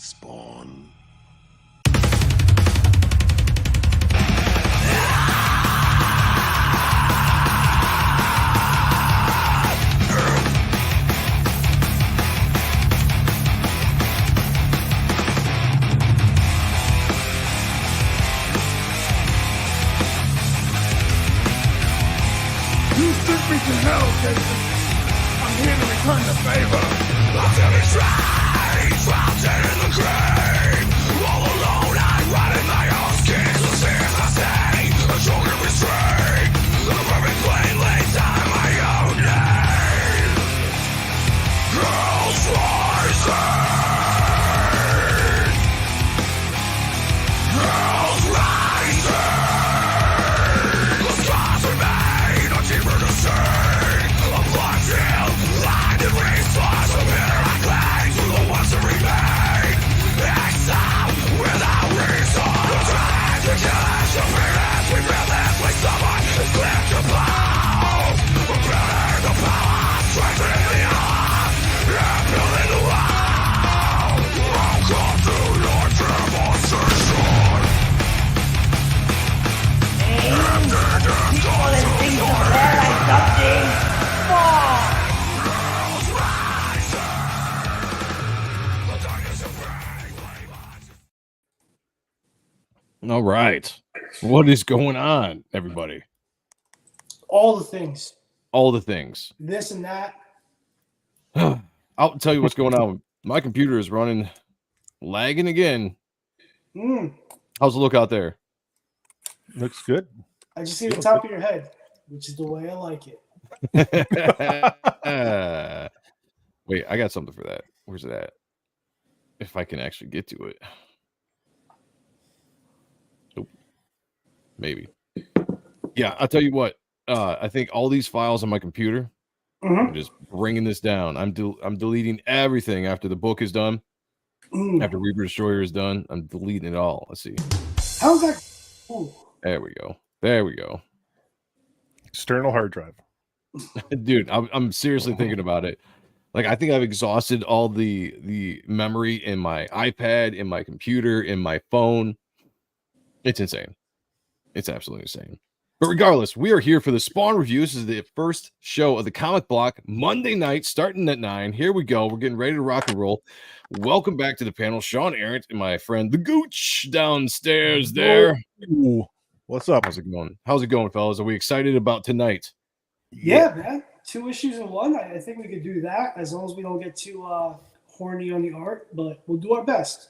Spawn. You sent me to hell, Jason. I'm here to return the favor. I'm feeling strange, trapped in the grave. All alone, I rot in my own skin. So see if I stay, a shoulder restraint. The perfect plane lays down my own name. Girls rising. Girls rising. The scars remain, a deeper to see. A blood field, blinded response. From here I cling to the ones that remain. Exile without reason. The time to catch the feelings we feel this. We someone is clear to bow. We're building the power, strengthening the arm. Yeah, building the wall. Welcome to your demonstration. People and things of there like something. All right. What is going on, everybody? All the things. All the things. This and that. I'll tell you what's going on. My computer is running, lagging again. How's the look out there? Looks good. I just see the top of your head, which is the way I like it. Wait, I got something for that. Where's it at? If I can actually get to it. Nope. Maybe. Yeah, I'll tell you what. I think all these files on my computer, I'm just bringing this down. I'm deleting everything after the book is done. After Reaper Destroyer is done, I'm deleting it all. Let's see. How's that? Ooh. There we go. There we go. External hard drive. Dude, I'm seriously thinking about it. Like, I think I've exhausted all the memory in my iPad, in my computer, in my phone. It's insane. It's absolutely insane. But regardless, we are here for the Spawn review. This is the first show of the comic block, Monday night, starting at 9. Here we go. We're getting ready to rock and roll. Welcome back to the panel, Sean Ahrendt and my friend the Gooch downstairs there. Ooh. What's up? How's it going? How's it going, fellas? Are we excited about tonight? Yeah, man. 2 issues in one. I think we could do that as long as we don't get too horny on the art, but we'll do our best.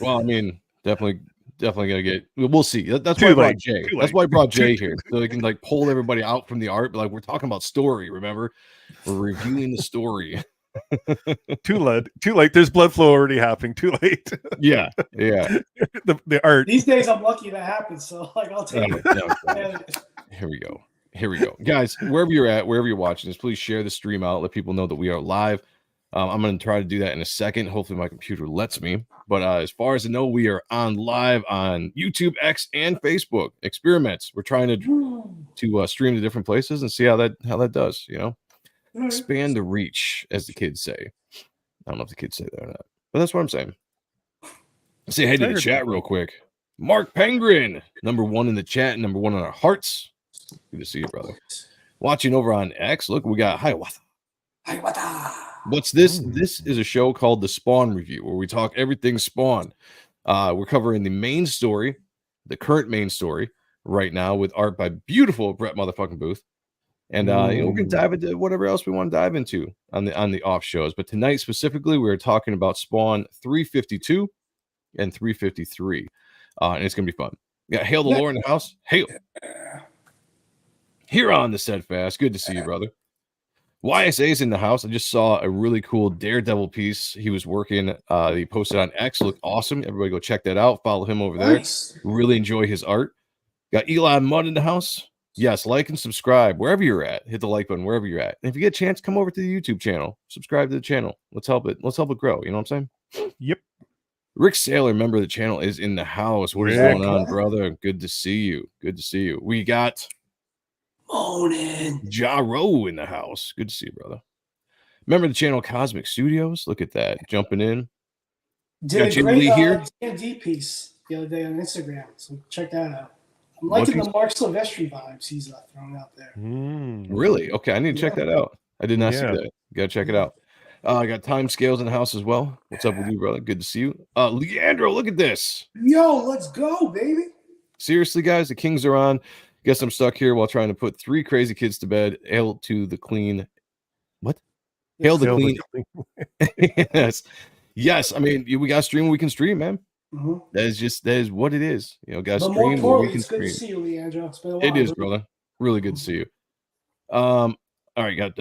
Well, I mean, definitely gonna get. We'll see. That's why I brought Jay. That's why I brought Jay here, so he can like pull everybody out from the art. But like, we're talking about story. Remember, we're reviewing the story. Too late. There's blood flow already happening. Too late. Yeah. the art. These days, I'm lucky that happens. So like, I'll take it. Here we go, guys. Wherever you're at, wherever you're watching this, please share the stream out. Let people know that we are live. I'm going to try to do that in a second. Hopefully, my computer lets me. But as far as I know, we are on live on YouTube, X, and Facebook. Experiments. We're trying to stream to different places and see how that does. You know, expand the reach, as the kids say. I don't know if the kids say that or not, but that's what I'm saying. Say hey to the chat real quick. Mark Pengrin, #1 in the chat, #1 in our hearts. Good to see you, brother. Watching over on X. Look, we got Hiawatha. What's this? This is a show called The Spawn Review, where we talk everything Spawn. We're covering the main story, the current main story right now, with art by beautiful Brett motherfucking Booth. And we're gonna dive into whatever else we want to dive into on the off shows. But tonight specifically, we're talking about Spawn 352 and 353, and it's gonna be fun. Yeah, hail the lore in the house. Hail. Here on the Steadfast. Good to see you, brother. YSA's in the house. I just saw a really cool Daredevil piece he was working. He posted on X. Looked awesome. Everybody go check that out. Follow him over there. Really enjoy his art. Got Eli Mudd in the house. Yes, like and subscribe wherever you're at. Hit the like button wherever you're at. And if you get a chance, come over to the YouTube channel. Subscribe to the channel. Let's help it grow. You know what I'm saying? Yep. Rick Saylor, member of the channel, is in the house. What is going on, brother? Good to see you. Good to see you. We got Jaro in the house. Good to see you, brother. Remember the channel Cosmic Studios? Look at that. Jumping in. Did Got a Jay great Lee here. D&D piece the other day on Instagram, so check that out. I'm What liking the piece? Mark Silvestri vibes he's throwing out there. Really? Okay, I need to check that out. I did not see Yeah. that. Gotta check it out. I got time scales in the house as well. What's up with you, brother? Good to see you. Leandro, look at this. Yo, let's go, baby. Seriously, guys, the Kings are on. Guess I'm stuck here while trying to put 3 crazy kids to bed. Hail to the clean. What? Hail the Hail the clean. Yes. I mean, we got stream. We can stream, man. Mm-hmm. That is what it is. You know, guys, But more stream where we importantly, can it's good to stream. see you, Leandro. It's been a while. It is, brother. Really good to see you. All right, got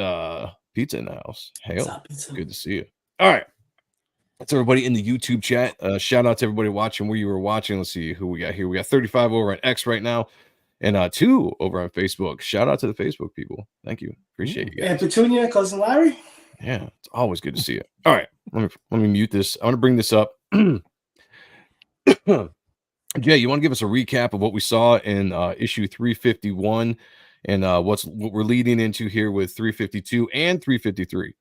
pizza in the house. Hail. What's up, pizza? Good to see you. All right. That's everybody in the YouTube chat. Shout out to everybody watching where you were watching. Let's see who we got here. We got 35 over on X right now, and 2 over on Facebook. Shout out to the Facebook people. Thank you. Appreciate you guys. And Petunia, cousin Larry. Yeah, it's always good to see you. All right, let me mute this. I want to bring this up. Jay, you want to give us a recap of what we saw in issue 351 and what we're leading into here with 352 and 353?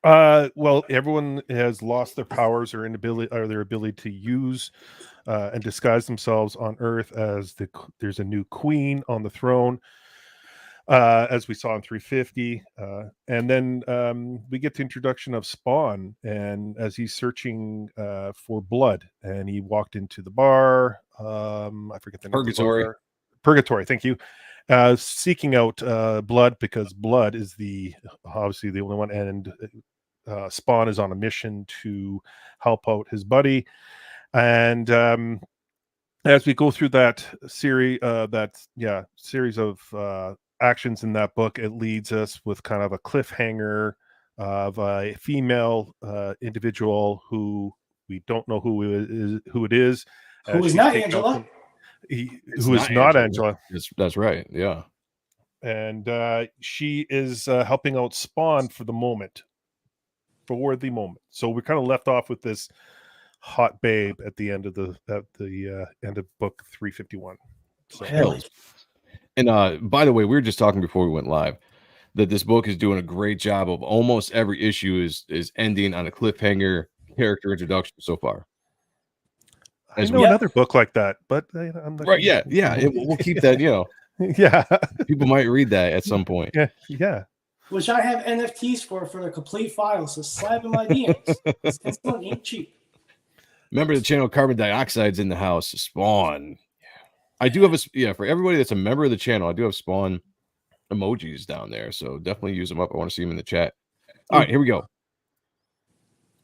Well, everyone has lost their powers or their ability to use and disguise themselves on Earth as there's a new queen on the throne, as we saw in 350. And then we get the introduction of Spawn, and as he's searching for blood, and he walked into the bar. I forget the name. Purgatory. Purgatory. Thank you. Seeking out blood, because blood is obviously the only one, and Spawn is on a mission to help out his buddy. And as we go through that series of actions in that book, it leads us with kind of a cliffhanger of a female individual who we don't know who it is. Who is not Angela. Who is not Angela. That's right. Yeah. And she is helping out Spawn for the moment. So we're kind of left off with this hot babe at the end of end of book 351. So. And by the way, we were just talking before we went live that this book is doing a great job of almost every issue is ending on a cliffhanger character introduction so far. I know another book like that, but I'm not right. Yeah. We'll keep that. Yeah, people might read that at some point. Yeah. Which I have NFTs for the complete file, so slap in my DMs. It's not ain't cheap. Remember the channel Carbon Dioxide's in the house. Spawn. I do have for everybody that's a member of the channel, I do have Spawn emojis down there, so definitely use them up. I want to see them in the chat. All right, here we go.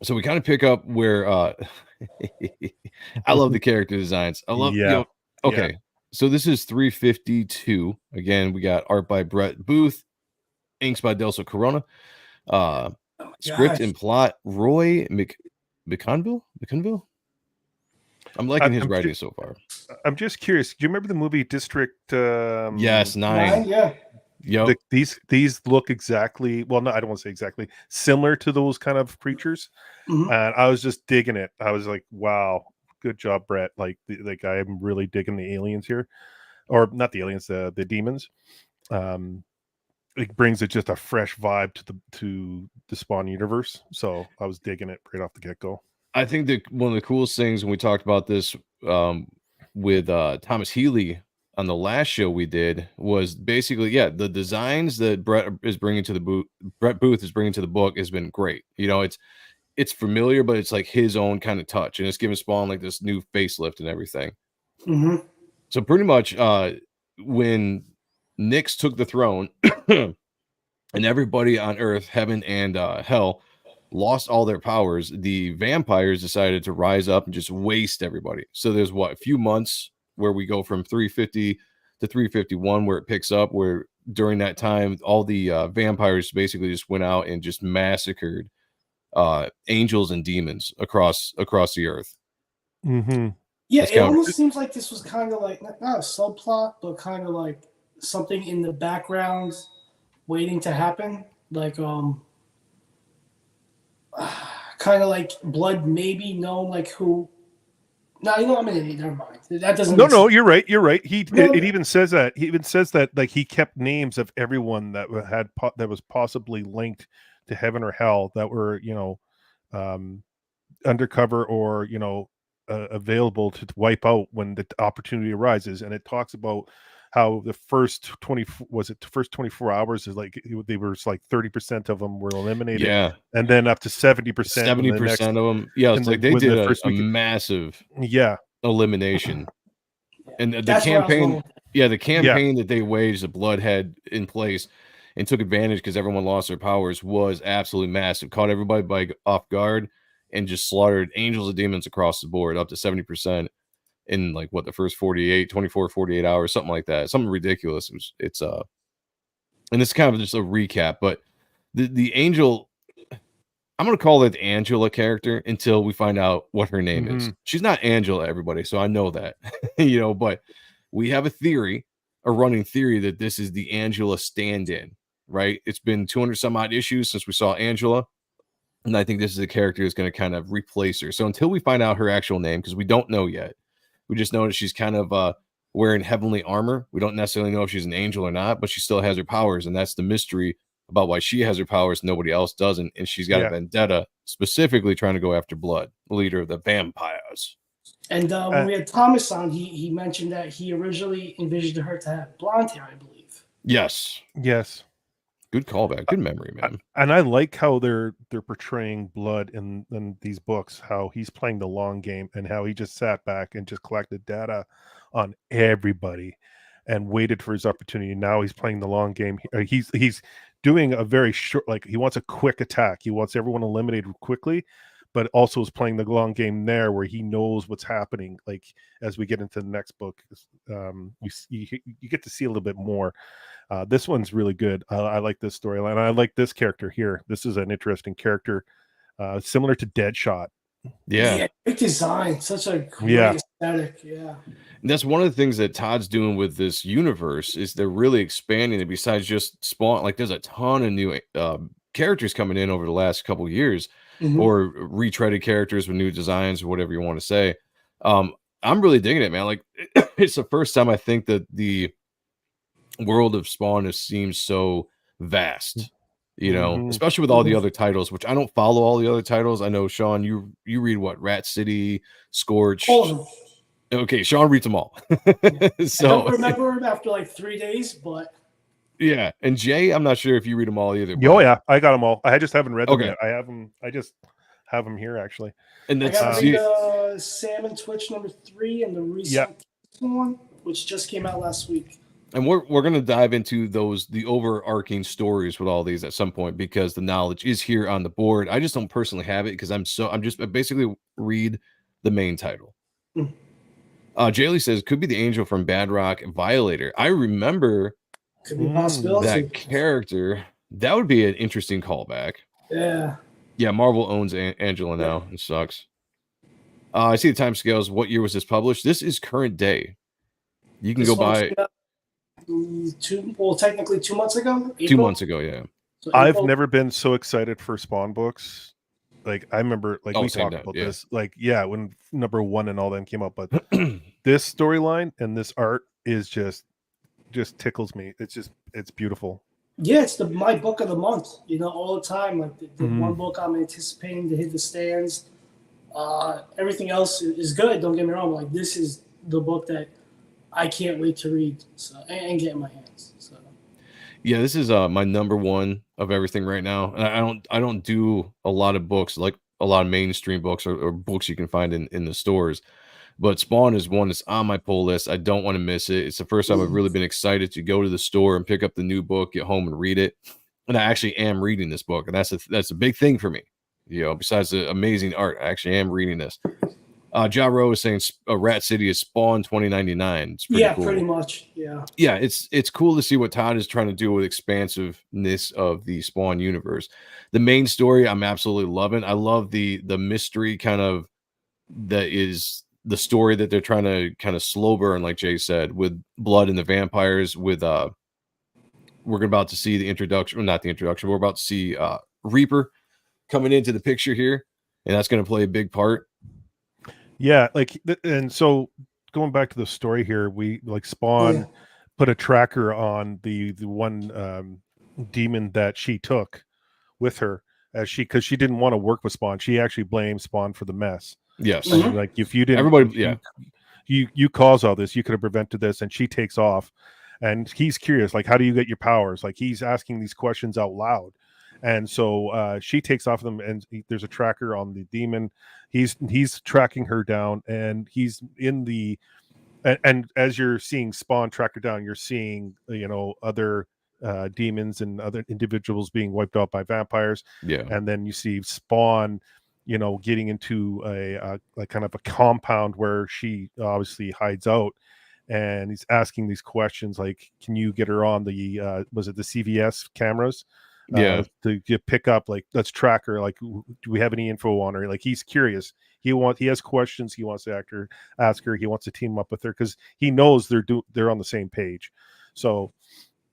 So we kind of pick up where I love the character designs. I love okay. So this is 352. Again, we got art by Brett Booth, inks by Delso Corona, script and plot Roy McConville. I'm liking his writing so far. I'm just curious. Do you remember the movie District? Yes, 9. Yeah. Yep. These look exactly. Well, no, I don't want to say exactly. Similar to those kind of creatures, and I was just digging it. I was like, "Wow, good job, Brett!" Like I'm really digging the aliens here, or not the aliens, the demons. It brings just a fresh vibe to the Spawn universe. So I was digging it right off the get go. I think that one of the coolest things when we talked about this with Thomas Healy on the last show we did was basically, the designs that Brett Booth is bringing to the book has been great. It's familiar, but it's like his own kind of touch, and it's giving Spawn like this new facelift and everything. Mm-hmm. So pretty much when Nyx took the throne and everybody on Earth, heaven and hell lost all their powers, the vampires decided to rise up and just waste everybody. So there's a few months where we go from 350 to 351 where it picks up, where during that time all the vampires basically just went out and just massacred angels and demons across the earth. Mm-hmm. Yeah, it almost seems like this was kind of like not a subplot, but kind of like something in the background waiting to happen, like kind of like blood maybe known like who. No, I'm an idiot. Never mind. That doesn't. No, you're right. It even says that. He even says that like he kept names of everyone that that was possibly linked to heaven or hell that were undercover or available to wipe out when the opportunity arises. And it talks about how the first 24 hours is like they were like 30% of them were eliminated, Yeah, and then up to 70% in the next 70% of them. Yeah, it's like they within did the first a week. massive Yeah, elimination. And the That's where I was campaign, going. yeah, the campaign that they waged, the Blood had in place and took advantage because everyone lost their powers, was absolutely massive. Caught everybody off guard and just slaughtered angels and demons across the board, up to 70% in like what, the first 48 hours, something like that. Something ridiculous. And it's kind of just a recap, but the angel, I'm gonna call it the Angela character until we find out what her name is. She's not Angela, everybody, so I know that, but we have a running theory that this is the Angela stand-in, right? It's been 200 some odd issues since we saw Angela, and I think this is a character that's going to kind of replace her. So until we find out her actual name, because we don't know yet, we just know that she's kind of wearing heavenly armor. We don't necessarily know if she's an angel or not, but she still has her powers, and that's the mystery about why she has her powers, nobody else doesn't, and she's got a vendetta specifically trying to go after Blood, the leader of the vampires. And when we had Thomas on, he mentioned that he originally envisioned her to have blonde hair, I believe. Yes. Good callback. Good memory, man. And I like how they're portraying Blood in these books, how he's playing the long game and how he just sat back and just collected data on everybody and waited for his opportunity. Now he's playing the long game. He's doing a very short, like he wants a quick attack. He wants everyone eliminated quickly, but also is playing the long game there where he knows what's happening. Like as we get into the next book, you get to see a little bit more. This one's really good. I like this storyline. I like this character here. This is an interesting character, similar to Deadshot. Yeah, great design, such a great aesthetic. Yeah, and that's one of the things that Todd's doing with this universe is they're really expanding it. Besides just Spawn, like there's a ton of new characters coming in over the last couple of years, or retreaded characters with new designs or whatever you want to say. I'm really digging it, man. Like it's the first time I think that the world of Spawn seems so vast. Especially with all the other titles, which I don't follow all the other titles. I know, Sean, you read what? Rat City, Scorch. Okay, Sean reads them all. So I don't remember them after like 3 days, but yeah. And Jay, I'm not sure if you read them all either. Oh yeah, I got them all. I just haven't read them Okay. yet. I have them. I just have them here actually. And that's I got read Salmon Twitch #3 and the recent one, which just came out last week. And we're going to dive into the overarching stories with all these at some point because the knowledge is here on the board. I just don't personally have it because I basically read the main title. Jaylee says could be the angel from Bad Rock Violator. I remember could be possibility. That character. That would be an interesting callback. Yeah. Marvel owns Angela now. It sucks. I see the time scales. What year was this published? This is current day. You can go by. Technically 2 months ago. April? 2 months ago, yeah. So I've never been so excited for Spawn books. Like I remember, like we talked about this. Like when #1 and all them came out, but this storyline and this art is just tickles me. It's beautiful. Yeah, it's my book of the month. All the time. Like the one book I'm anticipating to hit the stands. Everything else is good. Don't get me wrong. Like this is the book that I can't wait to read and get in my hands. So yeah, this is my #1 of everything right now. And I don't do a lot of books, like a lot of mainstream books or books you can find in the stores. But Spawn is one that's on my pull list. I don't want to miss it. It's the first time I've really been excited to go to the store and pick up the new book, get home and read it. And I actually am reading this book, and that's a big thing for me. Besides the amazing art, I actually am reading this. Ja Rowe is saying Rat City is Spawn 2099. It's pretty cool. Pretty much. Yeah. Yeah, it's cool to see what Todd is trying to do with expansiveness of the Spawn universe. The main story I'm absolutely loving. I love the mystery kind of that is the story that they're trying to kind of slow burn, like Jay said, with Blood and the vampires. With we're about to see the introduction, well, not the introduction. We're about to see Reaper coming into the picture here, and that's going to play a big part. Yeah, and so going back to the story here, we Spawn put a tracker on the one demon that she took with her, as because she didn't want to work with Spawn. She actually blamed Spawn for the mess. Yes. Like if you didn't, Everybody, yeah. you caused all this, you could have prevented this. And she takes off, and he's curious, like, how do you get your powers? Like he's asking these questions out loud. And so she takes off them, and there's a tracker on the demon. He's tracking her down, and he's in the and as you're seeing Spawn track her down, you're seeing other demons and other individuals being wiped out by vampires. Yeah. And then you see Spawn, getting into a like kind of a compound where she obviously hides out, and he's asking these questions like, can you get her on the was it the CVS cameras? Yeah. To pick up, like, let's track her, like, do we have any info on her? Like, he's curious, he has questions, he wants to ask her, he wants to team up with her because he knows they're on the same page. So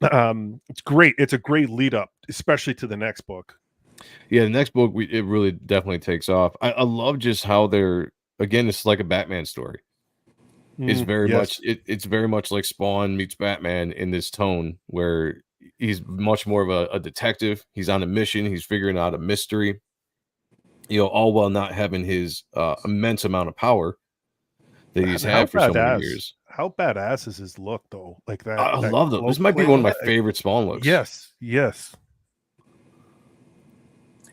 it's great. It's a great lead up, especially to the next book. Yeah, the next book, it really definitely takes off. I love just how it's like a Batman story. It's very much it's very much like Spawn meets Batman in this tone, where he's much more of a detective. He's on a mission. He's figuring out a mystery, all while not having his immense amount of power that he's had for so many years. How badass is his look, though? Like that. I love them. This might be one of my favorite Spawn looks. Yes.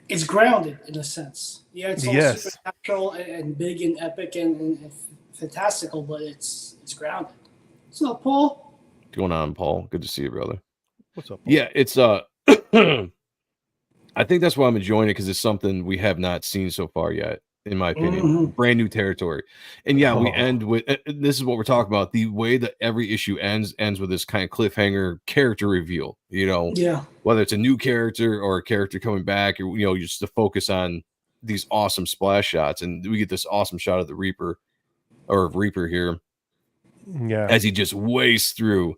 It's grounded in a sense. Yeah, it's all supernatural and big and epic and fantastical, but it's grounded. What's up, Paul? What's going on, Paul? Good to see you, brother. What's up, Paul? Yeah, it's I think that's why I'm enjoying it, because it's something we have not seen so far yet, in my opinion. Brand new territory. And yeah, we end with this is what we're talking about. The way that every issue ends with this kind of cliffhanger character reveal, whether it's a new character or a character coming back, or just to focus on these awesome splash shots. And we get this awesome shot of the Reaper here. Yeah, as he just wastes through.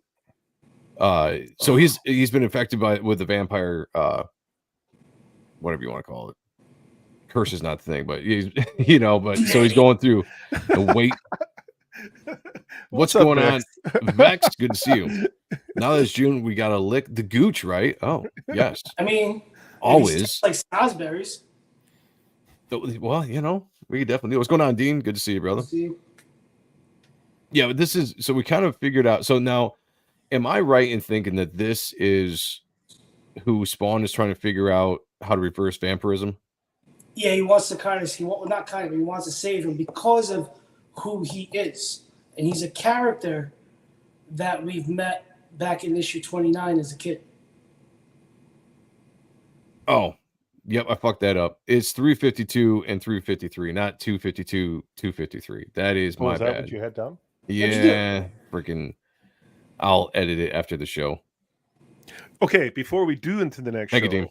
So he's been infected with the vampire, whatever you want to call it. Curse is not the thing, but he's so he's going through the weight. What's up, going Vex? on, Vex? Good to see you. Now that it's June, we gotta lick the gooch, right? Oh, yes. I mean, always like snozzberries. Well, we definitely do. What's going on, Dean? Good to see you, brother. Yeah, but this is so we kind of figured out. So now, am I right in thinking that this is who Spawn is trying to figure out how to reverse vampirism? Yeah, he wants to he wants to save him because of who he is. And he's a character that we've met back in issue 29 as a kid. Oh, yep, I fucked that up. It's 352 and 353, not 252, 253. That is my bad. What you had done? Yeah, freaking. I'll edit it after the show. Okay, before we do into the next show, you, Dean.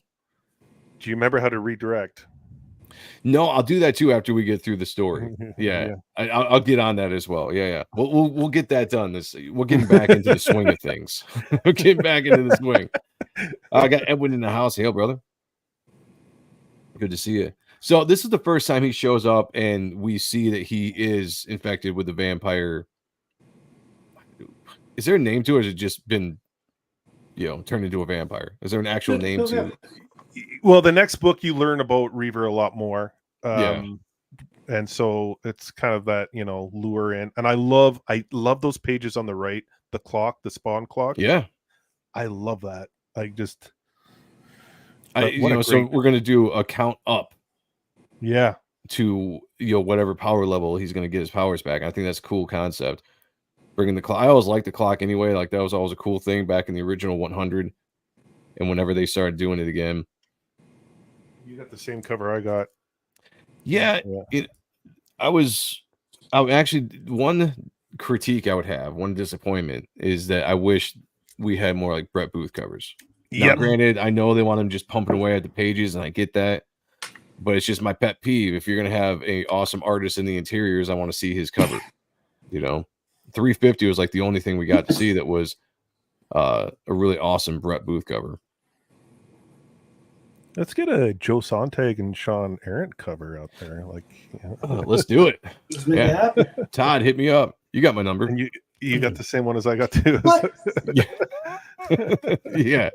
Do you remember how to redirect? No, I'll do that too after we get through the story. Yeah. I'll get on that as well. Yeah. We'll get that done. We're getting back into the swing of things. We're getting back into the swing. I got Edwin in the house. Hey, brother. Good to see you. So this is the first time he shows up, and we see that he is infected with the vampire. Is there a name to it, or has it just been, turned into a vampire? Is there an actual name to it? Well, the next book you learn about Reaver a lot more. And so it's kind of that, lure in. And I love those pages on the right, the clock, the Spawn clock. Yeah. I love that. So we're going to do a count up. Yeah. To, whatever power level he's going to get his powers back. I think that's a cool concept. Bringing the clock. I always liked the clock anyway. Like, that was always a cool thing back in the original 100. And whenever they started doing it again. You got the same cover I got. Yeah. One critique I would have, one disappointment, is that I wish we had more like Brett Booth covers. Now, granted, I know they want them just pumping away at the pages, and I get that. But it's just my pet peeve. If you're going to have an awesome artist in the interiors, I want to see his cover. 350 was like the only thing we got to see that was a really awesome Brett Booth cover. Let's get a Joe Sonntag and Sean Ahrendt cover out there. Let's do it. Let's make it happen. Todd, hit me up. You got my number. And you got the same one as I got too. Yeah.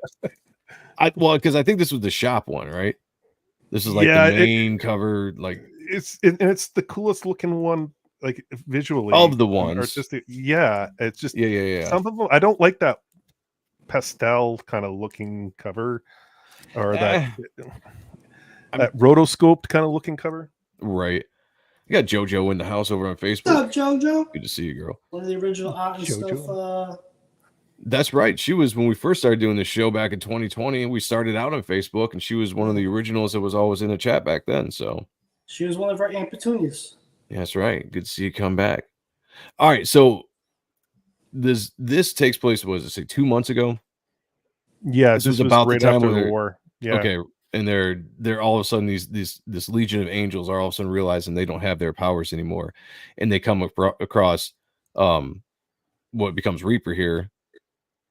Because I think this was the shop one, right? This is like Yeah, the main cover, like it's the coolest looking one, like visually of the and ones. artistic. Yeah, it's just Yeah. some of them. I don't like that pastel kind of looking cover, or Eh, that rotoscoped kind of looking cover. right. You got JoJo in the house over on What's Facebook. up, JoJo? Good to see you, girl. One of the original art and JoJo. stuff. That's right. She was, when we first started doing this show back in 2020, we started out on Facebook, and she was one of the originals that was always in the chat back then. So She was one of our Aunt Petunias. yeah, that's right. Good to see you come back. All right, so this takes place, what does it say, 2 months ago? Yeah, This this was was about the right time after where the they're war. Yeah. okay, and they're all of a sudden this legion of angels are all of a sudden realizing they don't have their powers anymore, and they come across what becomes Reaper here.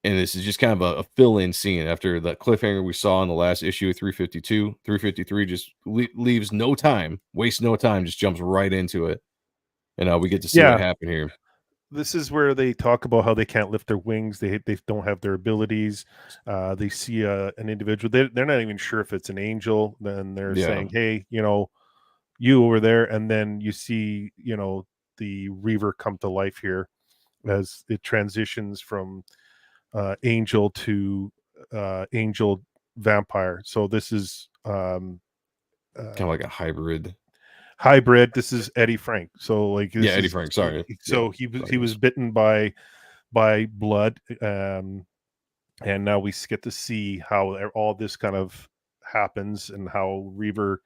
And this is just kind of a fill-in scene after the cliffhanger we saw in the last issue of 352. 353 just leaves no time, wastes no time, just jumps right into it. And we get to see what happened here. This is where they talk about how they can't lift their wings. They don't have their abilities. They see an individual. They're not even sure if it's an angel. Then they're saying, hey, you over there. And then you see, the Reaver come to life here as it transitions from angel to angel vampire. So this is Kind of like a hybrid. This is Eddie Frank. So like this Eddie Frank. Sorry. So he was bitten by blood, and now we get to see how all this kind of happens and how Reaver,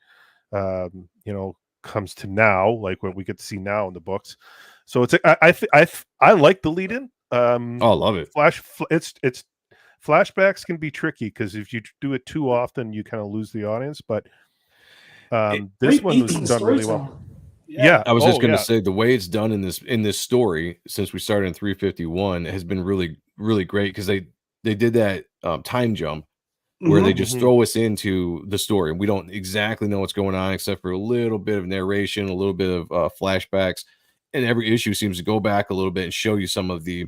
comes to now, like what we get to see now in the books. So it's I like the lead in. I love it. It's flashbacks can be tricky because if you do it too often, you kind of lose the audience. But this one was done really well. Yeah, I was just going to say the way it's done in this story since we started in 351 has been really, really great because they did that time jump where they just throw us into the story. We don't exactly know what's going on except for a little bit of narration, a little bit of flashbacks, and every issue seems to go back a little bit and show you some of the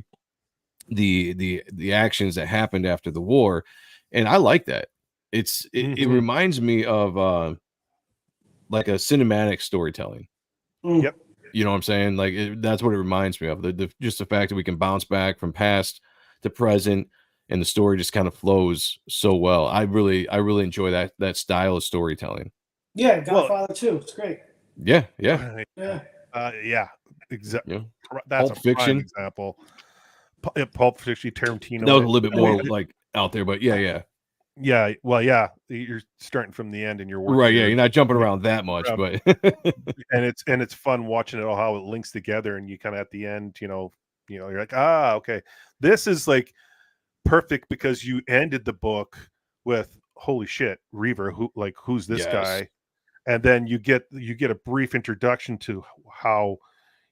actions that happened after the war, and I like that. It reminds me of like a cinematic storytelling. Yep. You know what I'm saying? Like that's what it reminds me of. Just the fact that we can bounce back from past to present, and the story just kind of flows so well. I really enjoy that style of storytelling. Yeah, Godfather too. It's great. Yeah. Exactly. Yeah. That's Pulp a Fiction prime example. Pulp Fiction, Tarantino. That was a little bit more like out there, but yeah. Well, yeah, you're starting from the end and you're working right. Yeah, you're not jumping around that much, but and it's fun watching it all, how it links together, and you kind of at the end, you're like, okay, this is like perfect because you ended the book with holy shit, Reaver, who's this guy, and then you get a brief introduction to how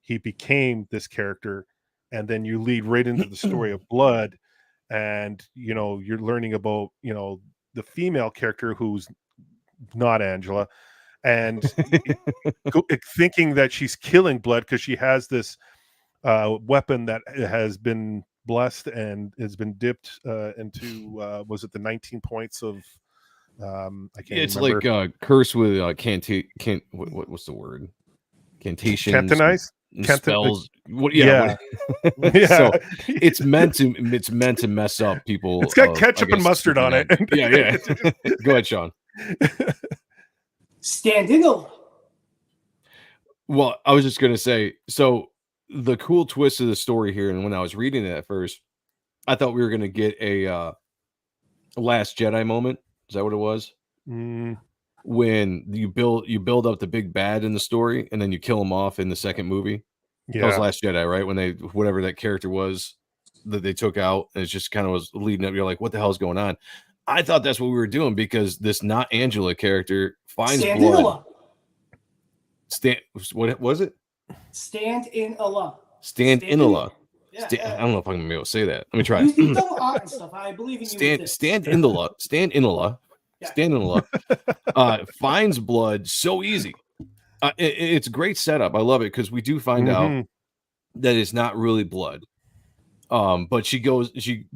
he became this character, and then you lead right into the story of Blood. And you're learning about the female character who's not Angela, and thinking that she's killing Blood because she has this weapon that has been blessed and has been dipped into was it the 19 points of I can't it's remember. like curse with what's the word, cantations, cantonized spells. Yeah. So it's meant to mess up people. It's got ketchup and mustard on it. Yeah. Go ahead, Sean. Stand in the. Well, I was just gonna say, so the cool twist of the story here, and when I was reading it at first, I thought we were gonna get a Last Jedi moment. Is that what it was? When you build up the big bad in the story, and then you kill him off in the second movie. Yeah, that was Last Jedi, right? When whatever that character was that they took out, and it just kind of was leading up. You're like, what the hell is going on? I thought that's what we were doing because this not Angela character finds blood. What was it? Stand in Allah. Stand in Allah. Yeah, I don't know if I'm gonna be able to say that. Let me try. You've done art and stuff. I believe in you. Stand in Allah. Stand in Allah. Yeah. Stand in Allah. Finds blood so easy. It's a great setup. I love it because we do find out that it's not really blood. But she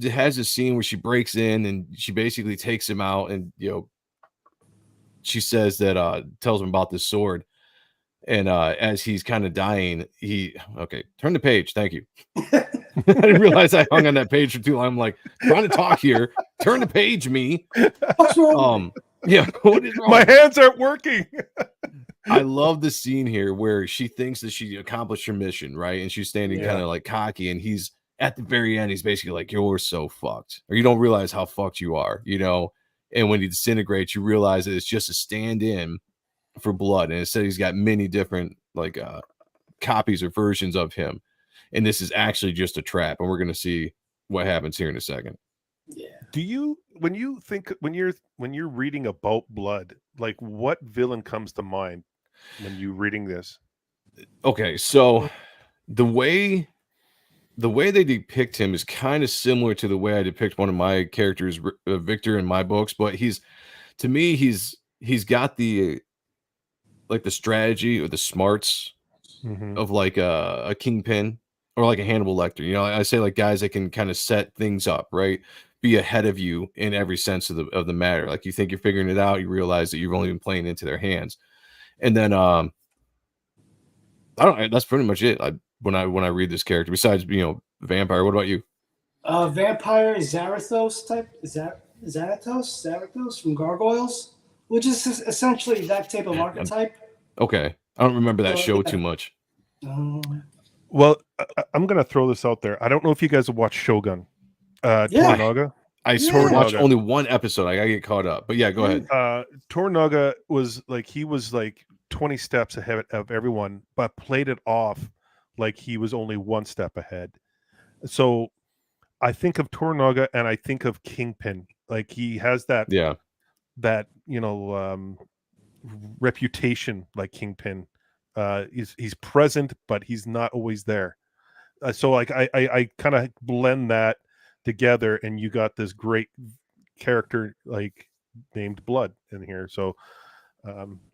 has a scene where she breaks in and she basically takes him out, and she says that tells him about this sword. And as he's kind of dying, turn the page. Thank you. I didn't realize I hung on that page for too long. I'm like trying to talk here. Turn the page, me. What's wrong? Yeah, what is wrong? My hands aren't working. I love the scene here where she thinks that she accomplished her mission, right? And she's standing kind of like cocky, and he's at the very end, he's basically like, "You're so fucked," or you don't realize how fucked you are, you know. And when he disintegrates, you realize that it's just a stand-in for blood, and instead he's got many different like copies or versions of him, and this is actually just a trap, and we're gonna see what happens here in a second. Yeah. Do you, when you're reading about blood, like what villain comes to mind when you're reading this? Okay, so the way they depict him is kind of similar to the way I depict one of my characters, Victor, in my books, but he's got the like the strategy or the smarts of like a Kingpin or like a Hannibal Lecter. You know, I say like guys that can kind of set things up, right? Be ahead of you in every sense of the matter. Like you think you're figuring it out, you realize that you've only been playing into their hands. And then that's pretty much it. When I read this character, besides, you know, vampire, what about you? Vampire Zarathos type. Is that Zarathos from Gargoyles, which is essentially that type of archetype. Okay, I don't remember that show too much. Well, I'm gonna throw this out there. I don't know if you guys have watched Shogun. Toranaga. I watched only one episode. I gotta get caught up. But yeah, go ahead. Toranaga was like, he was like 20 steps ahead of everyone, but played it off like he was only one step ahead. So I think of Toranaga and I think of Kingpin. Like he has that you know, reputation like Kingpin. He's present, but he's not always there. So like I kind of blend that together, and you got this great character like named Blood in here. So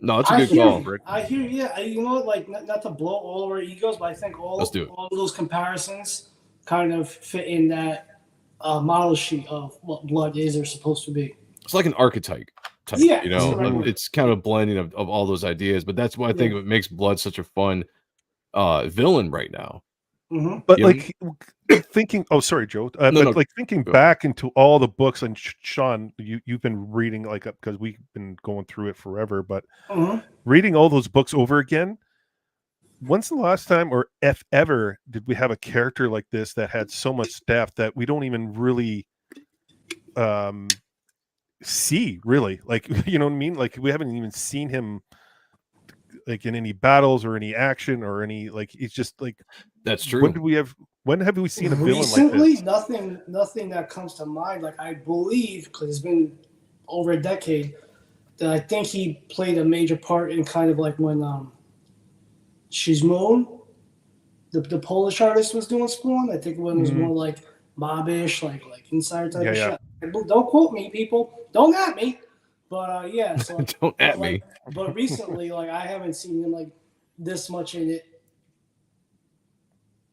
no, it's a good call. I hear, yeah. You know, like not to blow all of our egos, but I think all of those comparisons kind of fit in that model sheet of what blood is or supposed to be. It's like an archetype type, yeah, you know. It's kind of a blending of all those ideas, but that's why I think it makes Blood such a fun villain right now. But like thinking, oh sorry, Joe. Like thinking back into all the books, and Sean, you've been reading like because we've been going through it forever. But reading all those books over again, when's the last time, or if ever, did we have a character like this that had so much depth that we don't even really see? Really, like, you know what I mean? Like we haven't even seen him like in any battles or any action or any, like, it's just like, that's true. When have we seen a villain recently? Like this? Nothing that comes to mind. Like I believe, because it's been over a decade, that I think he played a major part in kind of like when Shizmoon, the Polish artist, was doing Spawn. I think when it was more like mobbish, like inside type of shit. Don't quote me, people. Don't at me. But yeah, so don't at me. But recently, like I haven't seen him like this much in it.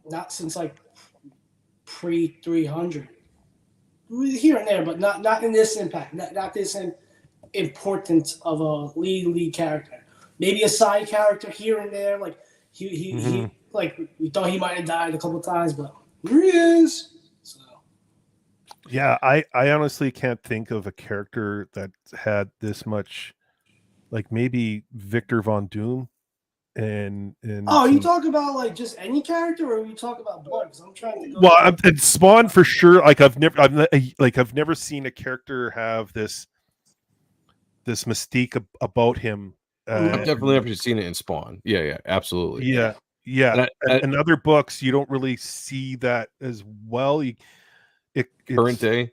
Not since like pre 300. Here and there, but not in this impact. Not this importance of a lead character. Maybe a side character here and there. Like he like we thought he might have died a couple of times, but here he is. So. Yeah, I honestly can't think of a character that had this much, like maybe Victor Von Doom. And you talk about like just any character, or you talk about Blood? Because I'm trying to go. Well, and Spawn for sure. Like I've never seen a character have this mystique about him. I've definitely never seen it in Spawn. Yeah, absolutely. Yeah. And in other books, you don't really see that as well. Current day.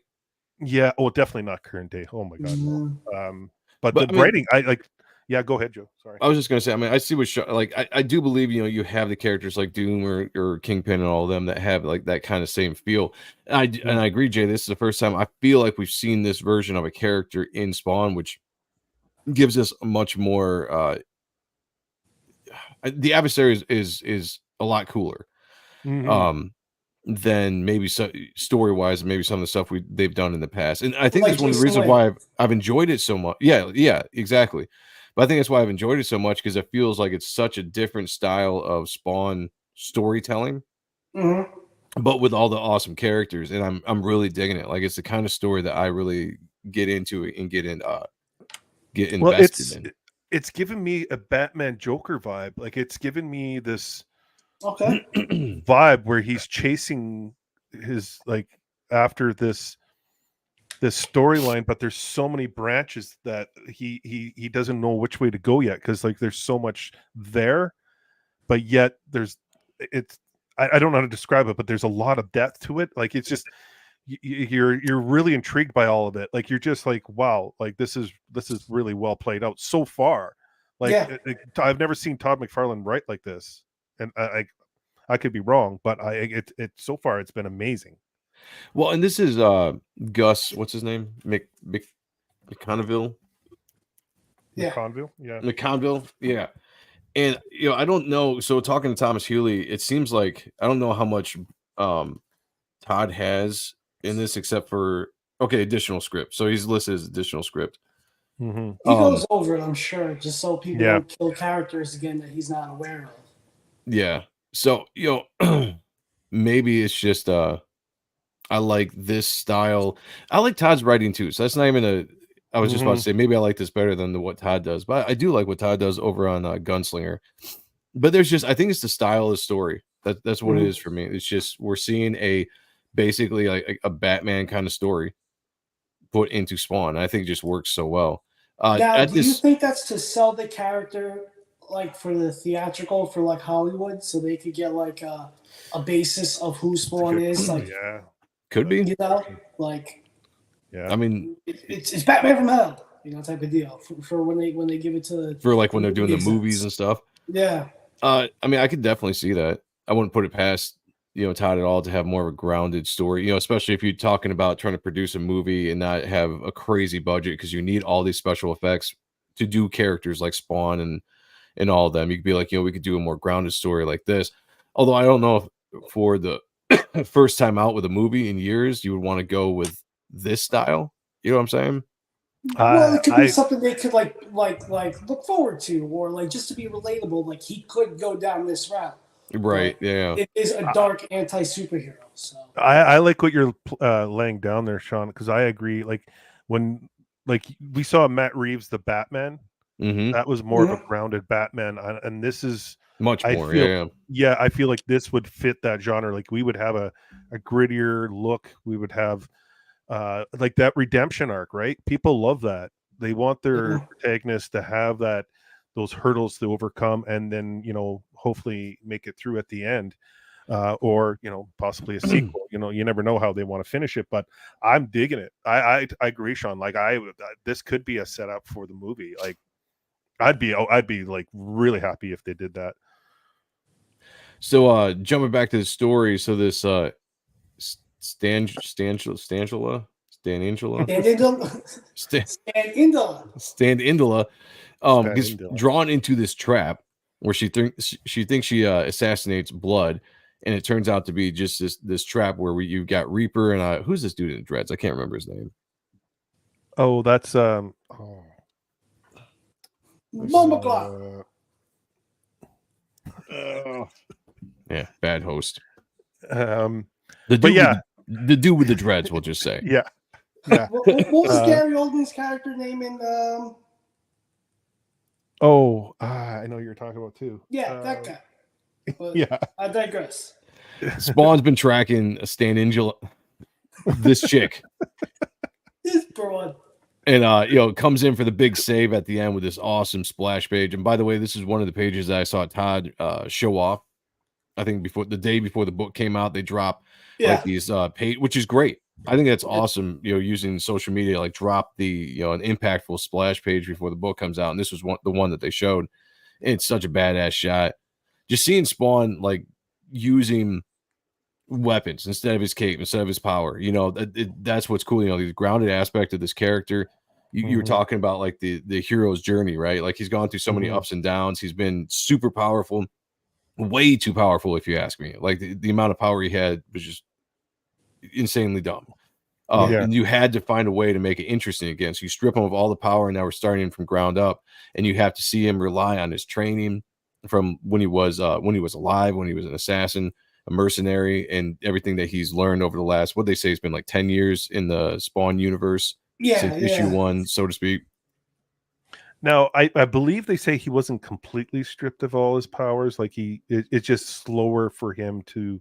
Yeah. Oh, definitely not current day. Oh my god. No. But the writing, I like. Yeah, go ahead, Joe. Sorry. I was just gonna say, I mean, I see what like I do believe, you know, you have the characters like Doom or Kingpin and all of them that have like that kind of same feel. And I agree, Jay. This is the first time I feel like we've seen this version of a character in Spawn, which gives us a much more. The adversary is a lot cooler. than maybe story wise, maybe some of the stuff they've done in the past. And I think Like that's one of the Jason reasons Wade. why I've enjoyed it so much. Yeah, exactly. But I think that's why I've enjoyed it so much, because it feels like it's such a different style of Spawn storytelling, Mhm. but with all the awesome characters, and I'm really digging it. Like, it's the kind of story that I really get into and get Well, invested in. it's given me a Batman Joker vibe. Like, it's given me this Okay. vibe where he's chasing his, like, after this storyline, but there's so many branches that he doesn't know which way to go yet, because like there's so much there, but yet it's I don't know how to describe it, but there's a lot of depth to it. Like, it's just you're really intrigued by all of it. Like, you're just like, wow, like this is really well played out so far. Like, Yeah. I've never seen Todd McFarlane write like this, and I could be wrong, but it so far it's been amazing. Well, and this is Gus, what's his name? McConville. Yeah. McConville, yeah. McConville, yeah. And I don't know. So talking to Thomas Hewley, it seems like I don't know how much Todd has in this, except for additional script. So he's listed as additional script. Mm-hmm. He goes over it, I'm sure, just so people Yeah. don't kill characters again that he's not aware of. Yeah. So maybe it's just I like this style. I like Todd's writing too. So that's not even I was just about to say maybe I like this better than what Todd does, but I do like what Todd does over on Gunslinger. But there's just, I think it's the style of the story. That's what it is for me. It's just we're seeing basically like a Batman kind of story put into Spawn. I think it just works so well. Now, do you think that's to sell the character, like for the theatrical, for like Hollywood, so they could get like a basis of who Spawn is? Like, yeah, could be. Like, yeah. I mean, it's Batman from Hell, type of deal for when they give it to for like when they're doing the movies and stuff. Yeah. I mean, I could definitely see that. I wouldn't put it past Todd at all to have more of a grounded story. Especially if you're talking about trying to produce a movie and not have a crazy budget, because you need all these special effects to do characters like Spawn and all of them. You could be like, we could do a more grounded story like this. Although I don't know if for the first time out with a movie in years, you would want to go with this style. You know what I'm saying? Well, it could be something they could like look forward to, or like just to be relatable. Like, he could go down this route. Right. Yeah. It is a dark anti-superhero. So I like what you're laying down there, Sean, because I agree. Like, when we saw Matt Reeves, the Batman, that was more of a grounded Batman, and this is much more. I feel like this would fit that genre. Like, we would have a grittier look. We would have like that redemption arc, right? People love that. They want their protagonist to have those hurdles to overcome, and then hopefully make it through at the end, or possibly a sequel. You never know how they want to finish it, but I'm digging it. I agree, Sean. Like, this could be a setup for the movie. Like, I'd be like really happy if they did that. So jumping back to the story, so this Stand-Indala gets drawn into this trap where she thinks she assassinates Blood, and it turns out to be just this trap where you've got Reaper and who's this dude in dreads? I can't remember his name. Oh, that's Bomba Clock. Yeah, bad host. The dude with the dreads, we'll just say. Yeah. What was Gary Oldman's character name in? I know you're talking about too. Yeah, that guy. But yeah, I digress. Spawn's been tracking a Stand-Indala, this chick. This broad. And comes in for the big save at the end with this awesome splash page. And by the way, this is one of the pages that I saw Todd show off. I think the day before the book came out, they dropped like these page, which is great. I think that's awesome. Using social media, like drop the an impactful splash page before the book comes out. And this was the one that they showed. And it's such a badass shot. Just seeing Spawn like using weapons instead of his cape, instead of his power. That's what's cool. The grounded aspect of this character. You were talking about like the hero's journey, right? Like, he's gone through so many ups and downs. He's been super powerful, way too powerful, if you ask me. Like, the amount of power he had was just insanely dumb. Yeah. And you had to find a way to make it interesting again. So you strip him of all the power, and now we're starting him from ground up, and you have to see him rely on his training from when he was alive, when he was an assassin, a mercenary, and everything that he's learned over the last, what they say, it's been like 10 years in the Spawn universe since issue 1, so to speak. Now, I believe they say he wasn't completely stripped of all his powers. Like it's just slower for him to.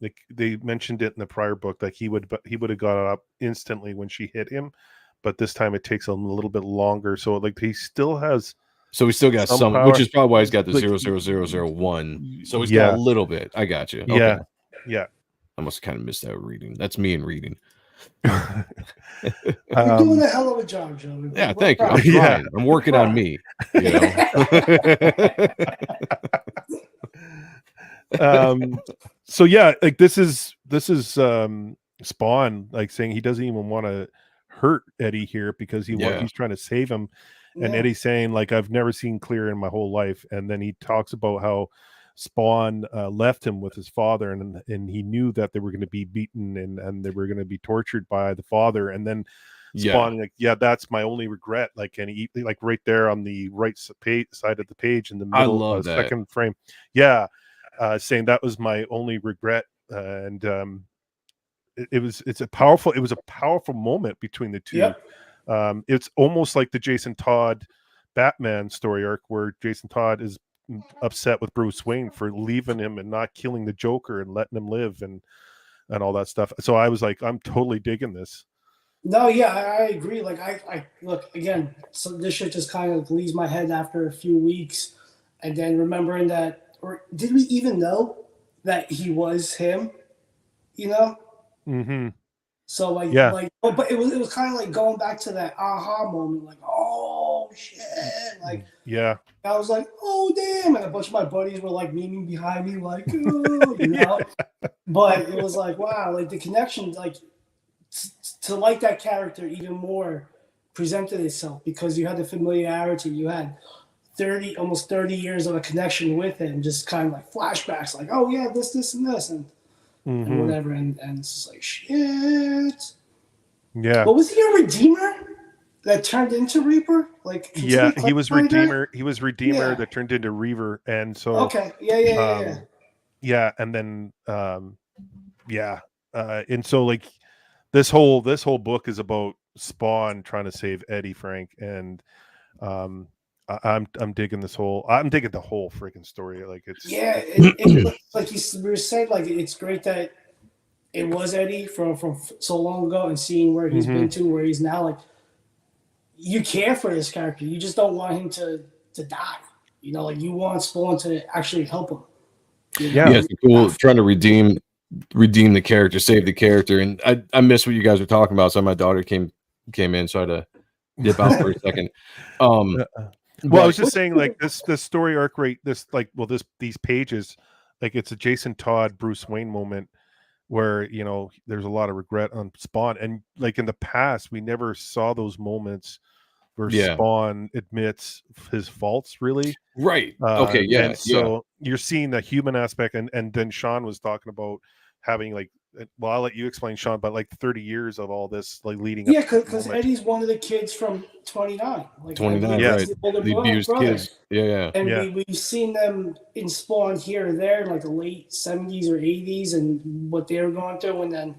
Like they mentioned it in the prior book, like he would have got up instantly when she hit him, but this time it takes him a little bit longer. So like he still has. So we still got some, power, which is probably why he's got the like, 00001. So he's got a little bit. I got you. Okay. Yeah. I must have kind of missed that reading. That's me in reading. You're doing a hell of a job, Joe. Yeah, thank you. I'm trying. I'm working on me. You know? So yeah, like this is Spawn like saying he doesn't even want to hurt Eddie here because he's trying to save him. And Eddie's saying, like, I've never seen clear in my whole life. And then he talks about how Spawn left him with his father, and he knew that they were going to be beaten and they were going to be tortured by the father. And then Spawn, like, that's my only regret. Like, and he, like, right there on the right side of the page in the middle, I love that. Second frame. Saying that was my only regret. And it was a powerful moment between the two. It's almost like the Jason Todd Batman story arc where Jason Todd is upset with Bruce Wayne for leaving him and not killing the Joker and letting him live and all that stuff. So I was like, I'm totally digging this. No, yeah, I agree. Like I look again, so this shit just kind of leaves my head after a few weeks, and then remembering that, or did we even know that he was him? You know? Mm-hmm. So like, but it was kind of like going back to that aha moment, like, oh shit, like, I was like, oh damn, and a bunch of my buddies were like memeing behind me, like, oh, you know, but it was like, wow, like the connection, like to like that character even more presented itself because you had the familiarity, you had almost 30 years of a connection with him, just kind of like flashbacks, like, oh yeah, this and this and whatever, and it's just like shit. Yeah. But was he a redeemer that turned into Reaper? Like, he was redeemer. He was redeemer that turned into Reaver, and so okay, yeah, and then and so like this whole book is about Spawn trying to save Eddie Frank, and I'm digging this whole. I'm digging the whole freaking story. Like it's like we were saying, like it's great that it was Eddie from so long ago, and seeing where he's been to, where he's now. Like you care for this character, you just don't want him to die. You know, like you want Spawn to actually help him. You know? Yeah, it's cool trying to redeem the character, save the character, and I missed what you guys were talking about. So my daughter came in, so I had to dip out for a second. Well, I was just saying, like this story arc, right? These pages, like it's a Jason Todd Bruce Wayne moment where there's a lot of regret on Spawn, and like in the past, we never saw those moments where Spawn admits his faults, really. Right. Okay. Yeah. And so you're seeing the human aspect, and then Sean was talking about having like. Well, I'll let you explain, Sean, but like 30 years of all this, like leading up. Yeah, because Eddie's one of the kids from 29. Like 29, right? The abused kids. Yeah. And we've seen them in Spawn here or there in like the late 70s or 80s and what they were going through. And then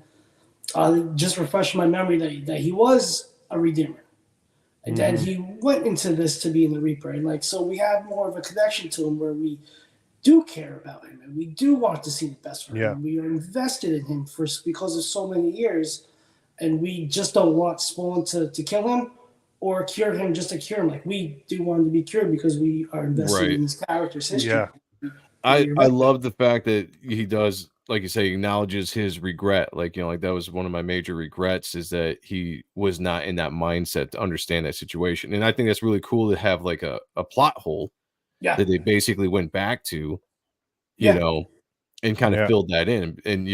just refresh my memory that he was a redeemer. And then he went into this to be in the Reaper. And like, so we have more of a connection to him where we do care about him and we do want to see the best for him. We are invested in him because of so many years, and we just don't want Spawn to kill him or cure him just to cure him. Like we do want him to be cured because we are invested in his character's history. I love the fact that he does, like you say, acknowledges his regret. Like, like that was one of my major regrets, is that he was not in that mindset to understand that situation. And I think that's really cool to have like a plot hole that they basically went back to, you know, and kind of filled that in. And,